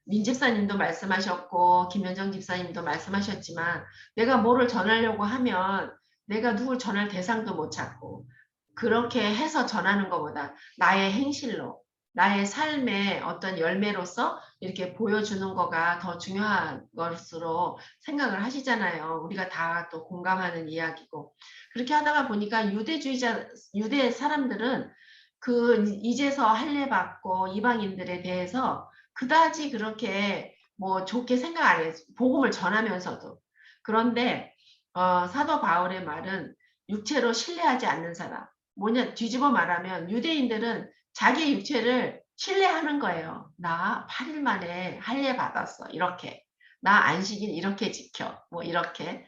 민 집사님도 말씀하셨고 김현정 집사님도 말씀하셨지만 내가 뭐를 전하려고 하면 내가 누굴 전할 대상도 못 찾고 그렇게 해서 전하는 것보다 나의 행실로 나의 삶의 어떤 열매로서 이렇게 보여주는 거가 더 중요한 것으로 생각을 하시잖아요. 우리가 다 또 공감하는 이야기고. 그렇게 하다가 보니까 유대 사람들은 그 이제서 할례 받고 이방인들에 대해서 그다지 그렇게 뭐 좋게 생각 안 해요. 복음을 전하면서도. 그런데 사도 바울의 말은 육체로 신뢰하지 않는 사람. 뭐냐 뒤집어 말하면 유대인들은 자기 육체를 신뢰하는 거예요. 나 8일 만에 할례 받았어. 이렇게. 나 안식일 이렇게 지켜. 뭐 이렇게.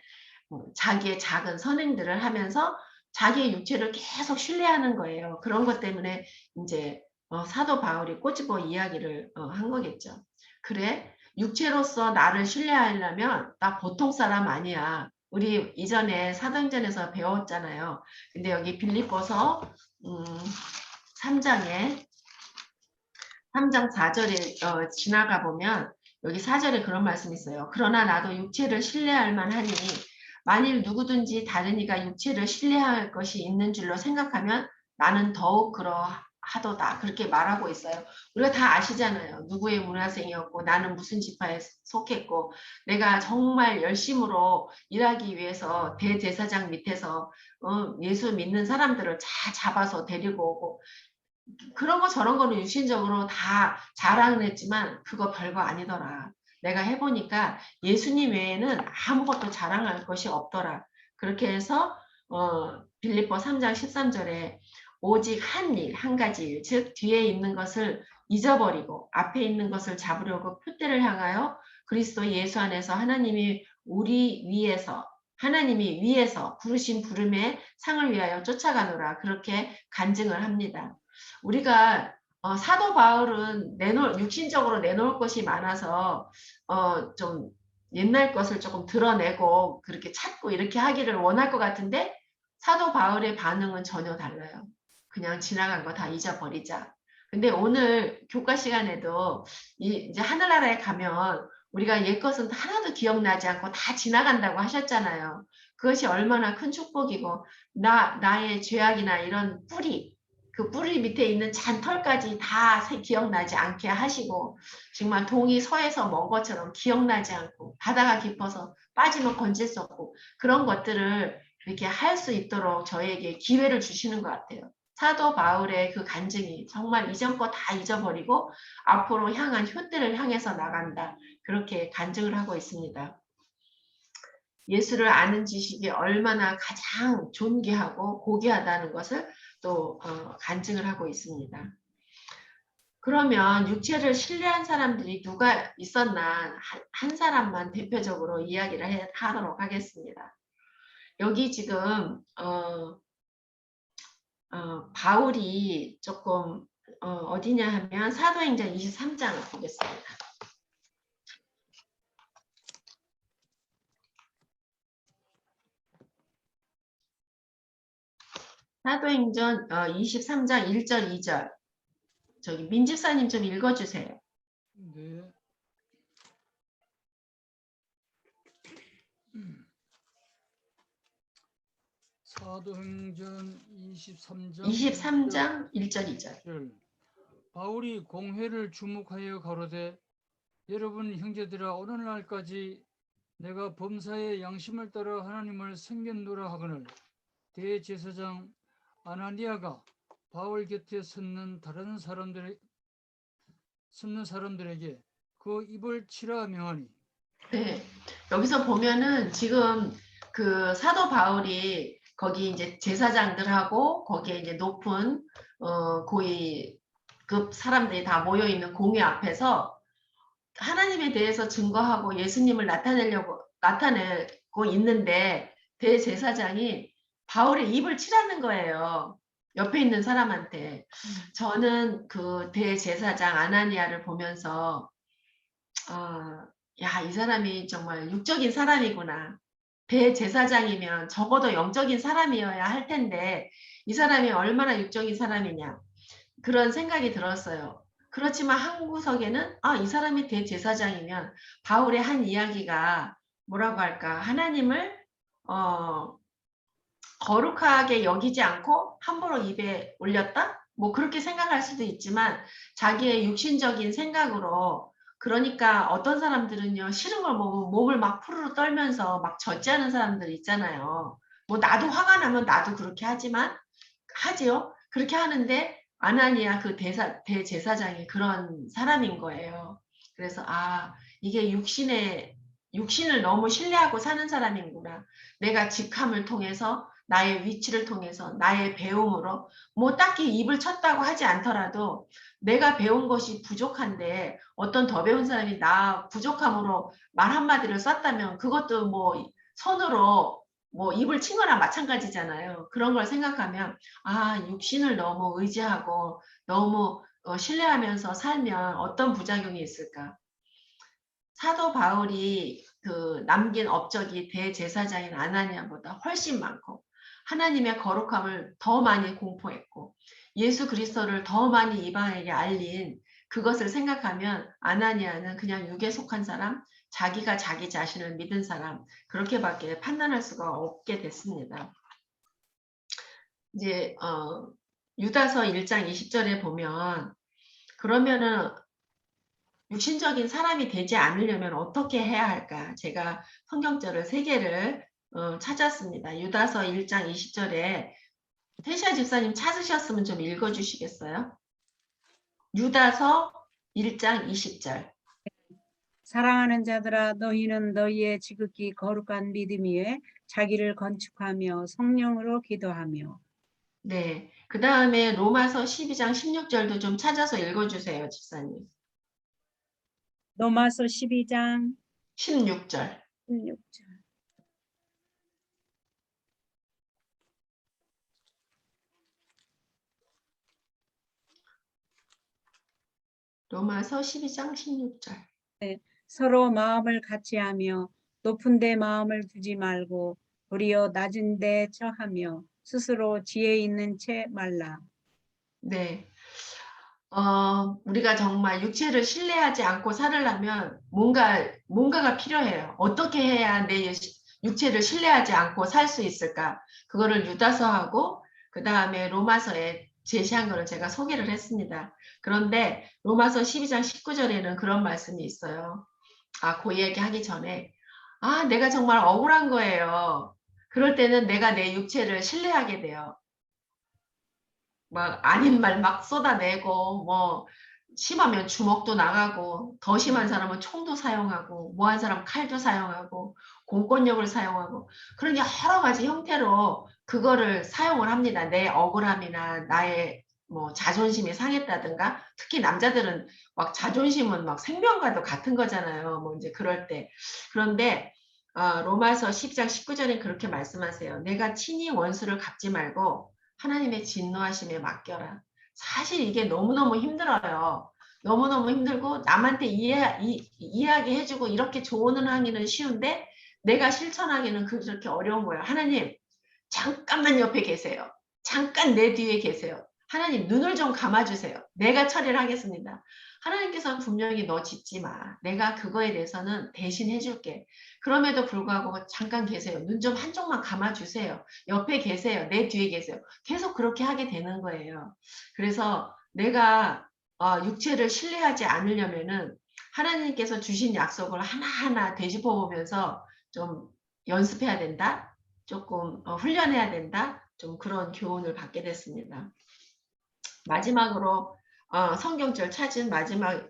자기의 작은 선행들을 하면서 자기의 육체를 계속 신뢰하는 거예요. 그런 것 때문에 이제 사도 바울이 꼬집어 이야기를 한 거겠죠. 그래? 육체로서 나를 신뢰하려면 나 보통 사람 아니야. 우리 이전에 사도행전에서 배웠잖아요. 근데 여기 빌립보서 3장에 3장 4절에 지나가 보면 여기 4절에 그런 말씀이 있어요. 그러나 나도 육체를 신뢰할 만하니 만일 누구든지 다른 이가 육체를 신뢰할 것이 있는 줄로 생각하면 나는 더욱 그러하도다. 그렇게 말하고 있어요. 우리가 다 아시잖아요. 누구의 문화생이었고 나는 무슨 지파에 속했고 내가 정말 열심으로 일하기 위해서 대제사장 밑에서 예수 믿는 사람들을 다 잡아서 데리고 오고 그런 거 저런 거는 유신적으로 다 자랑을 했지만 그거 별거 아니더라. 내가 해보니까 예수님 외에는 아무것도 자랑할 것이 없더라. 그렇게 해서 빌립보 3장 13절에 오직 한 일, 한 가지 일, 즉 뒤에 있는 것을 잊어버리고 앞에 있는 것을 잡으려고 표대를 향하여 그리스도 예수 안에서 하나님이 위에서 부르신 부름의 상을 위하여 쫓아가노라. 그렇게 간증을 합니다. 우리가 사도 바울은 육신적으로 내놓을 것이 많아서 좀 옛날 것을 조금 드러내고 그렇게 찾고 이렇게 하기를 원할 것 같은데 사도 바울의 반응은 전혀 달라요. 그냥 지나간 거 다 잊어버리자. 근데 오늘 교과 시간에도 이제 하늘나라에 가면 우리가 옛 것은 하나도 기억나지 않고 다 지나간다고 하셨잖아요. 그것이 얼마나 큰 축복이고 나의 죄악이나 이런 그 뿌리 밑에 있는 잔털까지 다 기억나지 않게 하시고 정말 동이 서에서 먼 것처럼 기억나지 않고 바다가 깊어서 빠지면 건질 수 없고 그런 것들을 이렇게 할 수 있도록 저에게 기회를 주시는 것 같아요. 사도 바울의 그 간증이 정말 이전 거 다 잊어버리고 앞으로 향한 효대를 향해서 나간다. 그렇게 간증을 하고 있습니다. 예수를 아는 지식이 얼마나 가장 존귀하고 고귀하다는 것을 또 간증을 하고 있습니다. 그러면 육체를 신뢰한 사람들이 누가 있었나 한 사람만 대표적으로 이야기를 하도록 하겠습니다. 여기 지금 바울이 조금 어디냐 하면 사도행전 23장을 보겠습니다. 사도행전 23장 1절 2절 저기 민집사님 좀 읽어주세요. 네. 사도행전 23장 1절 2절 바울이 공회를 주목하여 가로되 여러분 형제들아 오늘날까지 내가 범사의 양심을 따라 하나님을 섬겼노라 하거늘 대제사장 아나니아가 바울 곁에 섰는 다른 사람들의 섞는 사람들에게 그 입을 치라 명하니. 네. 여기서 보면은 지금 그 사도 바울이 거기 이제 제사장들하고 거기에 이제 높은 고위급 사람들이 다 모여 있는 공회 앞에서 하나님에 대해서 증거하고 예수님을 나타내고 있는데 대제사장이 바울의 입을 치라는 거예요. 옆에 있는 사람한테. 저는 그 대제사장 아나니아를 보면서 야, 이 사람이 정말 육적인 사람이구나. 대제사장이면 적어도 영적인 사람이어야 할 텐데 이 사람이 얼마나 육적인 사람이냐. 그런 생각이 들었어요. 그렇지만 한 구석에는 이 사람이 대제사장이면 바울의 한 이야기가 뭐라고 할까? 하나님을 거룩하게 여기지 않고 함부로 입에 올렸다? 뭐 그렇게 생각할 수도 있지만 자기의 육신적인 생각으로 그러니까 어떤 사람들은요 싫은 걸 먹으면 몸을 막 푸르르 떨면서 막 젖지하는 사람들 있잖아요. 뭐 나도 화가 나면 나도 그렇게 하지만 하지요. 그렇게 하는데 아나니아 그 대제사장이 그런 사람인 거예요. 그래서 이게 육신을 너무 신뢰하고 사는 사람이구나. 내가 직함을 통해서 나의 위치를 통해서 나의 배움으로 뭐 딱히 입을 쳤다고 하지 않더라도 내가 배운 것이 부족한데 어떤 더 배운 사람이 나 부족함으로 말 한마디를 썼다면 그것도 뭐 손으로 뭐 입을 친 거나 마찬가지잖아요. 그런 걸 생각하면 육신을 너무 의지하고 너무 신뢰하면서 살면 어떤 부작용이 있을까? 사도 바울이 그 남긴 업적이 대제사장인 아나니아보다 훨씬 많고 하나님의 거룩함을 더 많이 공포했고 예수 그리스도를 더 많이 이방에게 알린 그것을 생각하면 아나니아는 그냥 육에 속한 사람, 자기가 자기 자신을 믿은 사람 그렇게밖에 판단할 수가 없게 됐습니다. 이제 유다서 1장 20절에 보면 그러면은 육신적인 사람이 되지 않으려면 어떻게 해야 할까? 제가 성경절을 3개를 찾았습니다. 유다서 1장 20절에 태시아 집사님 찾으셨으면 좀 읽어주시겠어요? 유다서 1장 20절. 사랑하는 자들아 너희는 너희의 지극히 거룩한 믿음 위에 자기를 건축하며 성령으로 기도하며. 네. 그 다음에 로마서 12장 16절도 좀 찾아서 읽어주세요, 집사님. 로마서 12장 16절. 16절. 로마서 12장 16절. 서로 마음을 같이하며 높은 데 마음을 두지 말고 도리어 낮은 데 처하며 스스로 지혜 있는 채 말라. 네. 우리가 정말 육체를 신뢰하지 않고 살으려면 뭔가가 필요해요. 어떻게 해야 내 육체를 신뢰하지 않고 살 수 있을까? 그거를 유다서하고 그 다음에 로마서에 제시한 거를 제가 소개를 했습니다. 그런데 로마서 12장 19절에는 그런 말씀이 있어요. 그 얘기 하기 전에 내가 정말 억울한 거예요. 그럴 때는 내가 내 육체를 신뢰하게 돼요. 막 아닌 말 막 쏟아내고 뭐 심하면 주먹도 나가고 더 심한 사람은 총도 사용하고 뭐한 사람 칼도 사용하고 공권력을 사용하고 그런 여러 가지 형태로 그거를 사용을 합니다. 내 억울함이나 나의 뭐 자존심이 상했다든가 특히 남자들은 막 자존심은 막 생명과도 같은 거잖아요. 뭐 이제 그럴 때 그런데 로마서 10장 19절에 그렇게 말씀하세요. 내가 친히 원수를 갚지 말고 하나님의 진노하심에 맡겨라. 사실 이게 너무너무 힘들어요. 너무너무 힘들고 남한테 이야기해주고 이렇게 조언을 하기는 쉬운데 내가 실천하기는 그렇게 어려운 거예요. 하나님 잠깐만 옆에 계세요. 잠깐 내 뒤에 계세요. 하나님 눈을 좀 감아주세요. 내가 처리를 하겠습니다. 하나님께서는 분명히 너 짓지 마. 내가 그거에 대해서는 대신 해줄게. 그럼에도 불구하고 잠깐 계세요. 눈 좀 한쪽만 감아주세요. 옆에 계세요. 내 뒤에 계세요. 계속 그렇게 하게 되는 거예요. 그래서 내가 육체를 신뢰하지 않으려면은 하나님께서 주신 약속을 하나하나 되짚어 보면서 좀 연습해야 된다. 조금 훈련해야 된다. 좀 그런 교훈을 받게 됐습니다. 마지막으로 성경절 찾은 마지막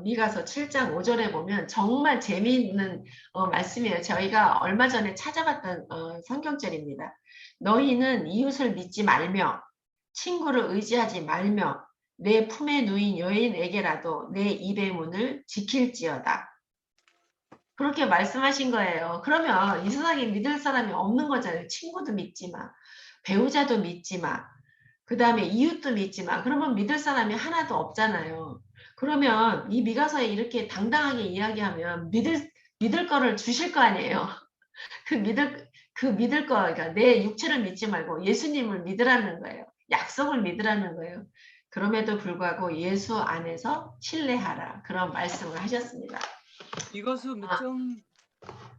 미가서 7장 5절에 보면 정말 재미있는 말씀이에요. 저희가 얼마 전에 찾아봤던 성경절입니다. 너희는 이웃을 믿지 말며 친구를 의지하지 말며 내 품에 누인 여인에게라도 내 입의 문을 지킬지어다. 그렇게 말씀하신 거예요. 그러면 이 세상에 믿을 사람이 없는 거잖아요. 친구도 믿지 마. 배우자도 믿지 마. 그 다음에 이웃도 믿지 마. 그러면 믿을 사람이 하나도 없잖아요. 그러면 이 미가서에 이렇게 당당하게 이야기하면 믿을 거를 주실 거 아니에요. 그 믿을 거, 그러니까 내 육체를 믿지 말고 예수님을 믿으라는 거예요. 약속을 믿으라는 거예요. 그럼에도 불구하고 예수 안에서 신뢰하라. 그런 말씀을 하셨습니다. 이것은 몇 장?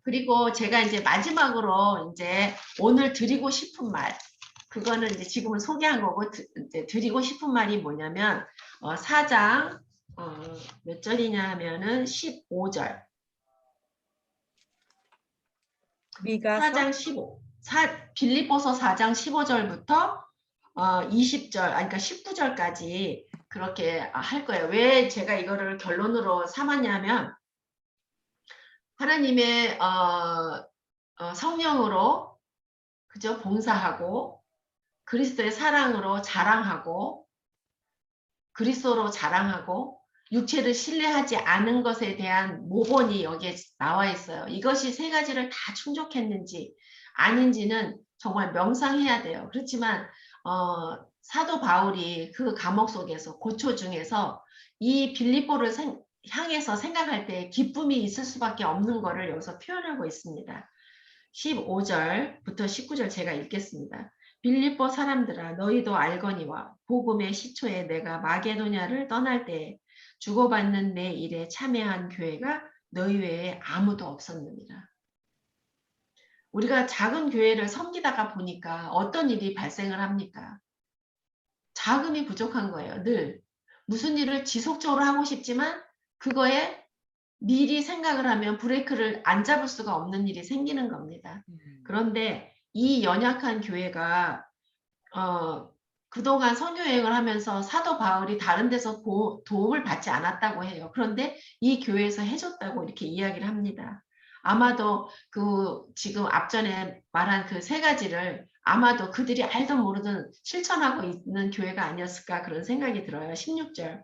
그리고 제가 이제 마지막으로 이제 오늘 드리고 싶은 말, 그거는 이제 지금은 소개한 거고 이제 드리고 싶은 말이 뭐냐면 4장 몇 절이냐 하면은 15절. 미가서 4장 15. 빌립보서 4장 15절부터 20절, 그러니까 19절까지 그렇게 할 거예요. 왜 제가 이거를 결론으로 삼았냐면 하나님의 성령으로 그죠? 봉사하고 그리스도의 사랑으로 자랑하고 그리스도로 자랑하고 육체를 신뢰하지 않은 것에 대한 모본이 여기에 나와 있어요. 이것이 세 가지를 다 충족했는지 아닌지는 정말 명상해야 돼요. 그렇지만 사도 바울이 그 감옥 속에서 고초 중에서 이 빌립보를 향해서 생각할 때 기쁨이 있을 수밖에 없는 것을 여기서 표현하고 있습니다. 15절부터 19절 제가 읽겠습니다. 빌립보 사람들아 너희도 알거니와 복음의 시초에 내가 마게도냐를 떠날 때 주고받는 내 일에 참여한 교회가 너희 외에 아무도 없었느니라. 우리가 작은 교회를 섬기다가 보니까 어떤 일이 발생을 합니까? 자금이 부족한 거예요. 늘 무슨 일을 지속적으로 하고 싶지만 그거에 미리 생각을 하면 브레이크를 안 잡을 수가 없는 일이 생기는 겁니다. 그런데 이 연약한 교회가 그동안 선교여행을 하면서 사도 바울이 다른 데서 도움을 받지 않았다고 해요. 그런데 이 교회에서 해줬다고 이렇게 이야기를 합니다. 아마도 그 지금 앞전에 말한 그 세 가지를 아마도 그들이 알든 모르든 실천하고 있는 교회가 아니었을까 그런 생각이 들어요. 16절.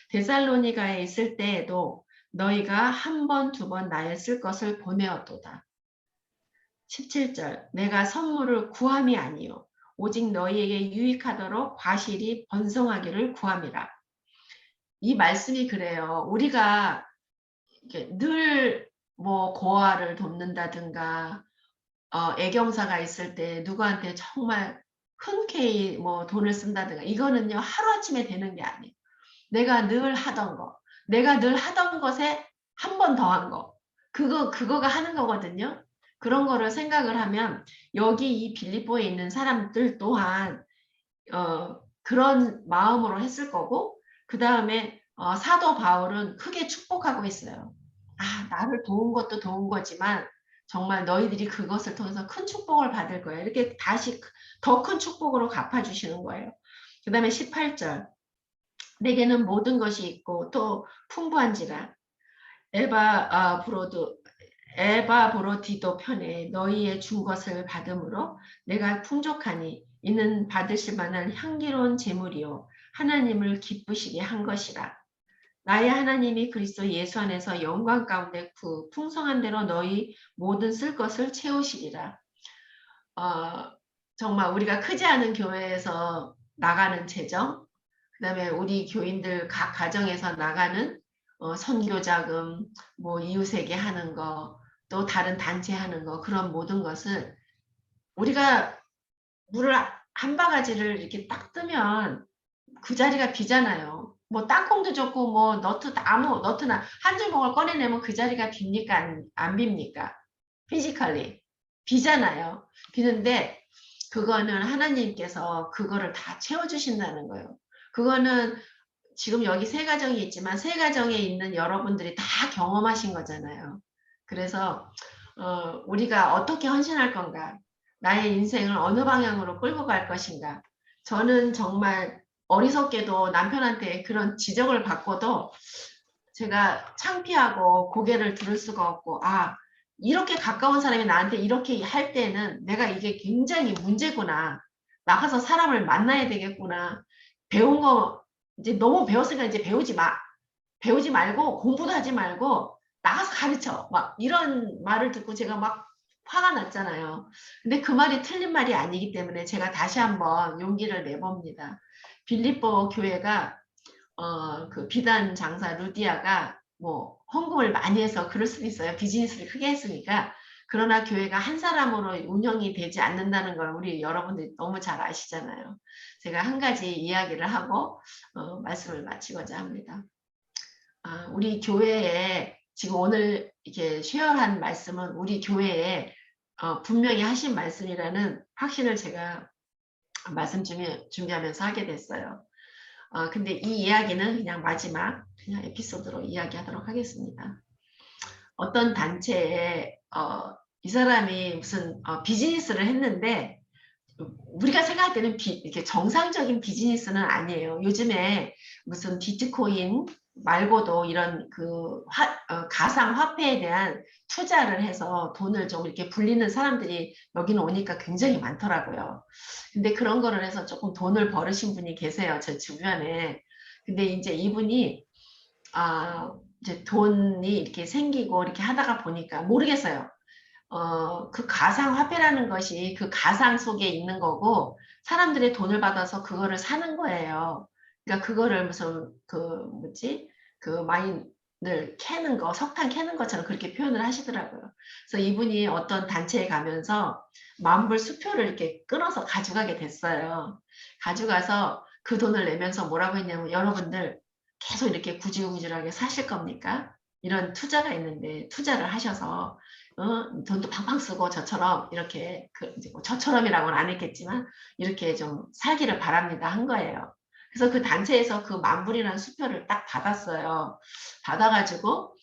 데살로니가에 있을 때에도 너희가 한 번, 두 번 나의 쓸 것을 보내었도다. 17절. 내가 선물을 구함이 아니요 오직 너희에게 유익하도록 과실이 번성하기를 구함이라. 이 말씀이 그래요. 우리가 늘 뭐 고아를 돕는다든가 애경사가 있을 때 누구한테 정말 흔쾌히 뭐 돈을 쓴다든가 이거는요 하루아침에 되는 게 아니에요. 내가 늘 하던 거, 내가 늘 하던 것에 한 번 더 한 거, 그거가 하는 거거든요. 그런 거를 생각을 하면 여기 이 빌립보에 있는 사람들 또한 그런 마음으로 했을 거고 그 다음에 사도 바울은 크게 축복하고 있어요. 나를 도운 것도 도운 거지만 정말 너희들이 그것을 통해서 큰 축복을 받을 거예요. 이렇게 다시 더 큰 축복으로 갚아주시는 거예요. 그 다음에 18절. 내게는 모든 것이 있고 또 풍부한지라 에바브로디도 편에 너희의 준 것을 받음으로 내가 풍족하니 이는 받으실 만한 향기로운 제물이요 하나님을 기쁘시게 한 것이라. 나의 하나님이 그리스도 예수 안에서 영광 가운데 그 풍성한 대로 너희 모든 쓸 것을 채우시리라. 정말 우리가 크지 않은 교회에서 나가는 재정, 그 다음에 우리 교인들 각 가정에서 나가는 선교 자금, 뭐 이웃에게 하는 거, 또 다른 단체 하는 거 그런 모든 것을 우리가 물을 한 바가지를 이렇게 딱 뜨면 그 자리가 비잖아요. 뭐 땅콩도 좋고 뭐 너트나 한 주먹을 꺼내내면 그 자리가 빕니까 안 빕니까? 피지컬리 비잖아요. 비는데 그거는 하나님께서 그거를 다 채워주신다는 거예요. 그거는 지금 여기 세 가정이 있지만 세 가정에 있는 여러분들이 다 경험하신 거잖아요. 그래서 우리가 어떻게 헌신할 건가? 나의 인생을 어느 방향으로 끌고 갈 것인가? 저는 정말 어리석게도 남편한테 그런 지적을 받고도 제가 창피하고 고개를 들을 수가 없고, 아, 이렇게 가까운 사람이 나한테 이렇게 할 때는 내가 이게 굉장히 문제구나. 나가서 사람을 만나야 되겠구나. 배운 거 이제 너무 배웠으니까 이제 배우지 말고 공부도 하지 말고 나가서 가르쳐. 막 이런 말을 듣고 제가 막 화가 났잖아요. 근데 그 말이 틀린 말이 아니기 때문에 제가 다시 한번 용기를 내봅니다. 빌립보 교회가 그 비단 장사 루디아가 뭐 헌금을 많이 해서 그럴 수도 있어요. 비즈니스를 크게 했으니까. 그러나 교회가 한 사람으로 운영이 되지 않는다는 걸 우리 여러분들이 너무 잘 아시잖아요. 제가 한 가지 이야기를 하고 말씀을 마치고자 합니다. 우리 교회에 지금 오늘 이렇게 쉐어한 말씀은 우리 교회에 분명히 하신 말씀이라는 확신을 제가 말씀 준비하면서 하게 됐어요. 근데 이 이야기는 그냥 마지막 그냥 에피소드로 이야기하도록 하겠습니다. 어떤 단체에 이 사람이 무슨 비즈니스를 했는데 우리가 생각할 때는 이렇게 정상적인 비즈니스는 아니에요. 요즘에 무슨 비트코인 말고도 이런 가상 화폐에 대한 투자를 해서 돈을 좀 이렇게 불리는 사람들이 여기는 오니까 굉장히 많더라고요. 근데 그런 거를 해서 조금 돈을 벌으신 분이 계세요. 제 주변에. 근데 이제 이분이 이제 돈이 이렇게 생기고 이렇게 하다가 보니까 모르겠어요. 그 가상 화폐라는 것이 그 가상 속에 있는 거고 사람들의 돈을 받아서 그거를 사는 거예요. 그러니까 그거를 무슨 그 마인을 캐는 거, 석탄 캐는 것처럼 그렇게 표현을 하시더라고요. 그래서 이분이 어떤 단체에 가면서 만불 수표를 이렇게 끊어서 가져가게 됐어요. 가져가서 그 돈을 내면서 뭐라고 했냐면 여러분들 계속 이렇게 구질구질하게 사실 겁니까? 이런 투자가 있는데 투자를 하셔서 돈도 팡팡 쓰고 저처럼 이렇게 뭐 저처럼이라고는 안 했겠지만 이렇게 좀 살기를 바랍니다 한 거예요. 그래서 그 단체에서 그 만불이라는 수표를 딱 받았어요. 받아가지고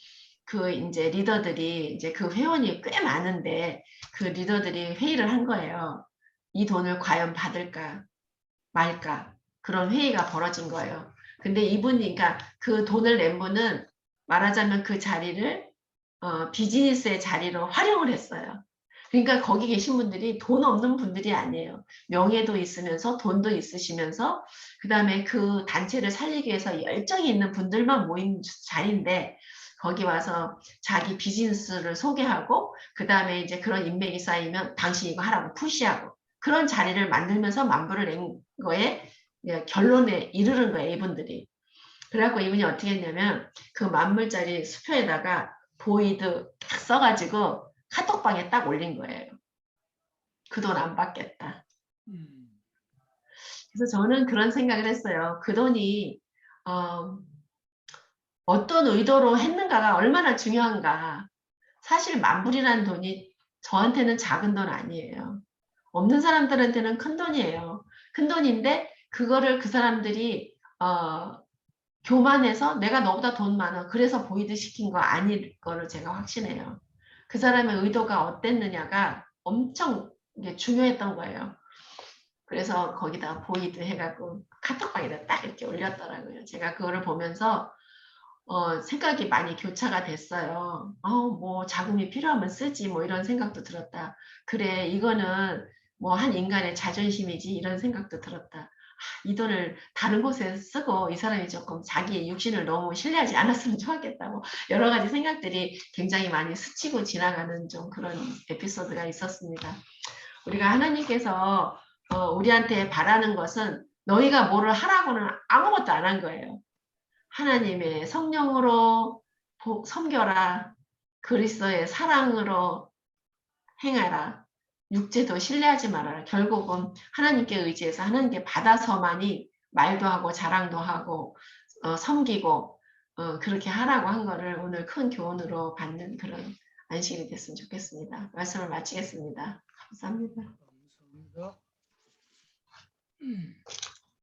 그 이제 리더들이 이제 그 회원이 꽤 많은데 그 리더들이 회의를 한 거예요. 이 돈을 과연 받을까 말까 그런 회의가 벌어진 거예요. 근데 이분이 그러니까 그 돈을 낸 분은 말하자면 그 자리를 비즈니스의 자리로 활용을 했어요. 그러니까 거기 계신 분들이 돈 없는 분들이 아니에요. 명예도 있으면서 돈도 있으시면서 그 다음에 그 단체를 살리기 위해서 열정이 있는 분들만 모인 자리인데 거기 와서 자기 비즈니스를 소개하고 그 다음에 이제 그런 인맥이 쌓이면 당신 이거 하라고 푸시하고 그런 자리를 만들면서 만불을 낸 거에 결론에 이르는 거예요. 이분들이. 그래갖고 이분이 어떻게 했냐면 그 만불짜리 수표에다가 보이드 딱 써가지고 카톡방에 딱 올린 거예요. 그 돈 안 받겠다. 그래서 저는 그런 생각을 했어요. 그 돈이 어떤 의도로 했는가가 얼마나 중요한가. 사실 만불이라는 돈이 저한테는 작은 돈 아니에요. 없는 사람들한테는 큰 돈이에요. 큰 돈인데 그거를 그 사람들이 교만해서 내가 너보다 돈 많아. 그래서 보이드 시킨 거 아닐 거를 제가 확신해요. 그 사람의 의도가 어땠느냐가 엄청 중요했던 거예요. 그래서 거기다 보이드 해갖고 카톡방에다 딱 이렇게 올렸더라고요. 제가 그거를 보면서 생각이 많이 교차가 됐어요. 뭐 자금이 필요하면 쓰지 뭐 이런 생각도 들었다. 그래 이거는 뭐 한 인간의 자존심이지 이런 생각도 들었다. 이 돈을 다른 곳에 쓰고 이 사람이 조금 자기의 육신을 너무 신뢰하지 않았으면 좋았겠다. 뭐 여러 가지 생각들이 굉장히 많이 스치고 지나가는 좀 그런 에피소드가 있었습니다. 우리가 하나님께서 우리한테 바라는 것은 너희가 뭐를 하라고는 아무것도 안 한 거예요. 하나님의 성령으로 섬겨라. 그리스도의 사랑으로 행하라. 육체도 신뢰하지 말아라. 결국은 하나님께 의지해서 하나님께 받아서만이 말도 하고 자랑도 하고 섬기고 그렇게 하라고 한 거를 오늘 큰 교훈으로 받는 그런 안식일이 됐으면 좋겠습니다. 말씀을 마치겠습니다. 감사합니다. 감사합니다.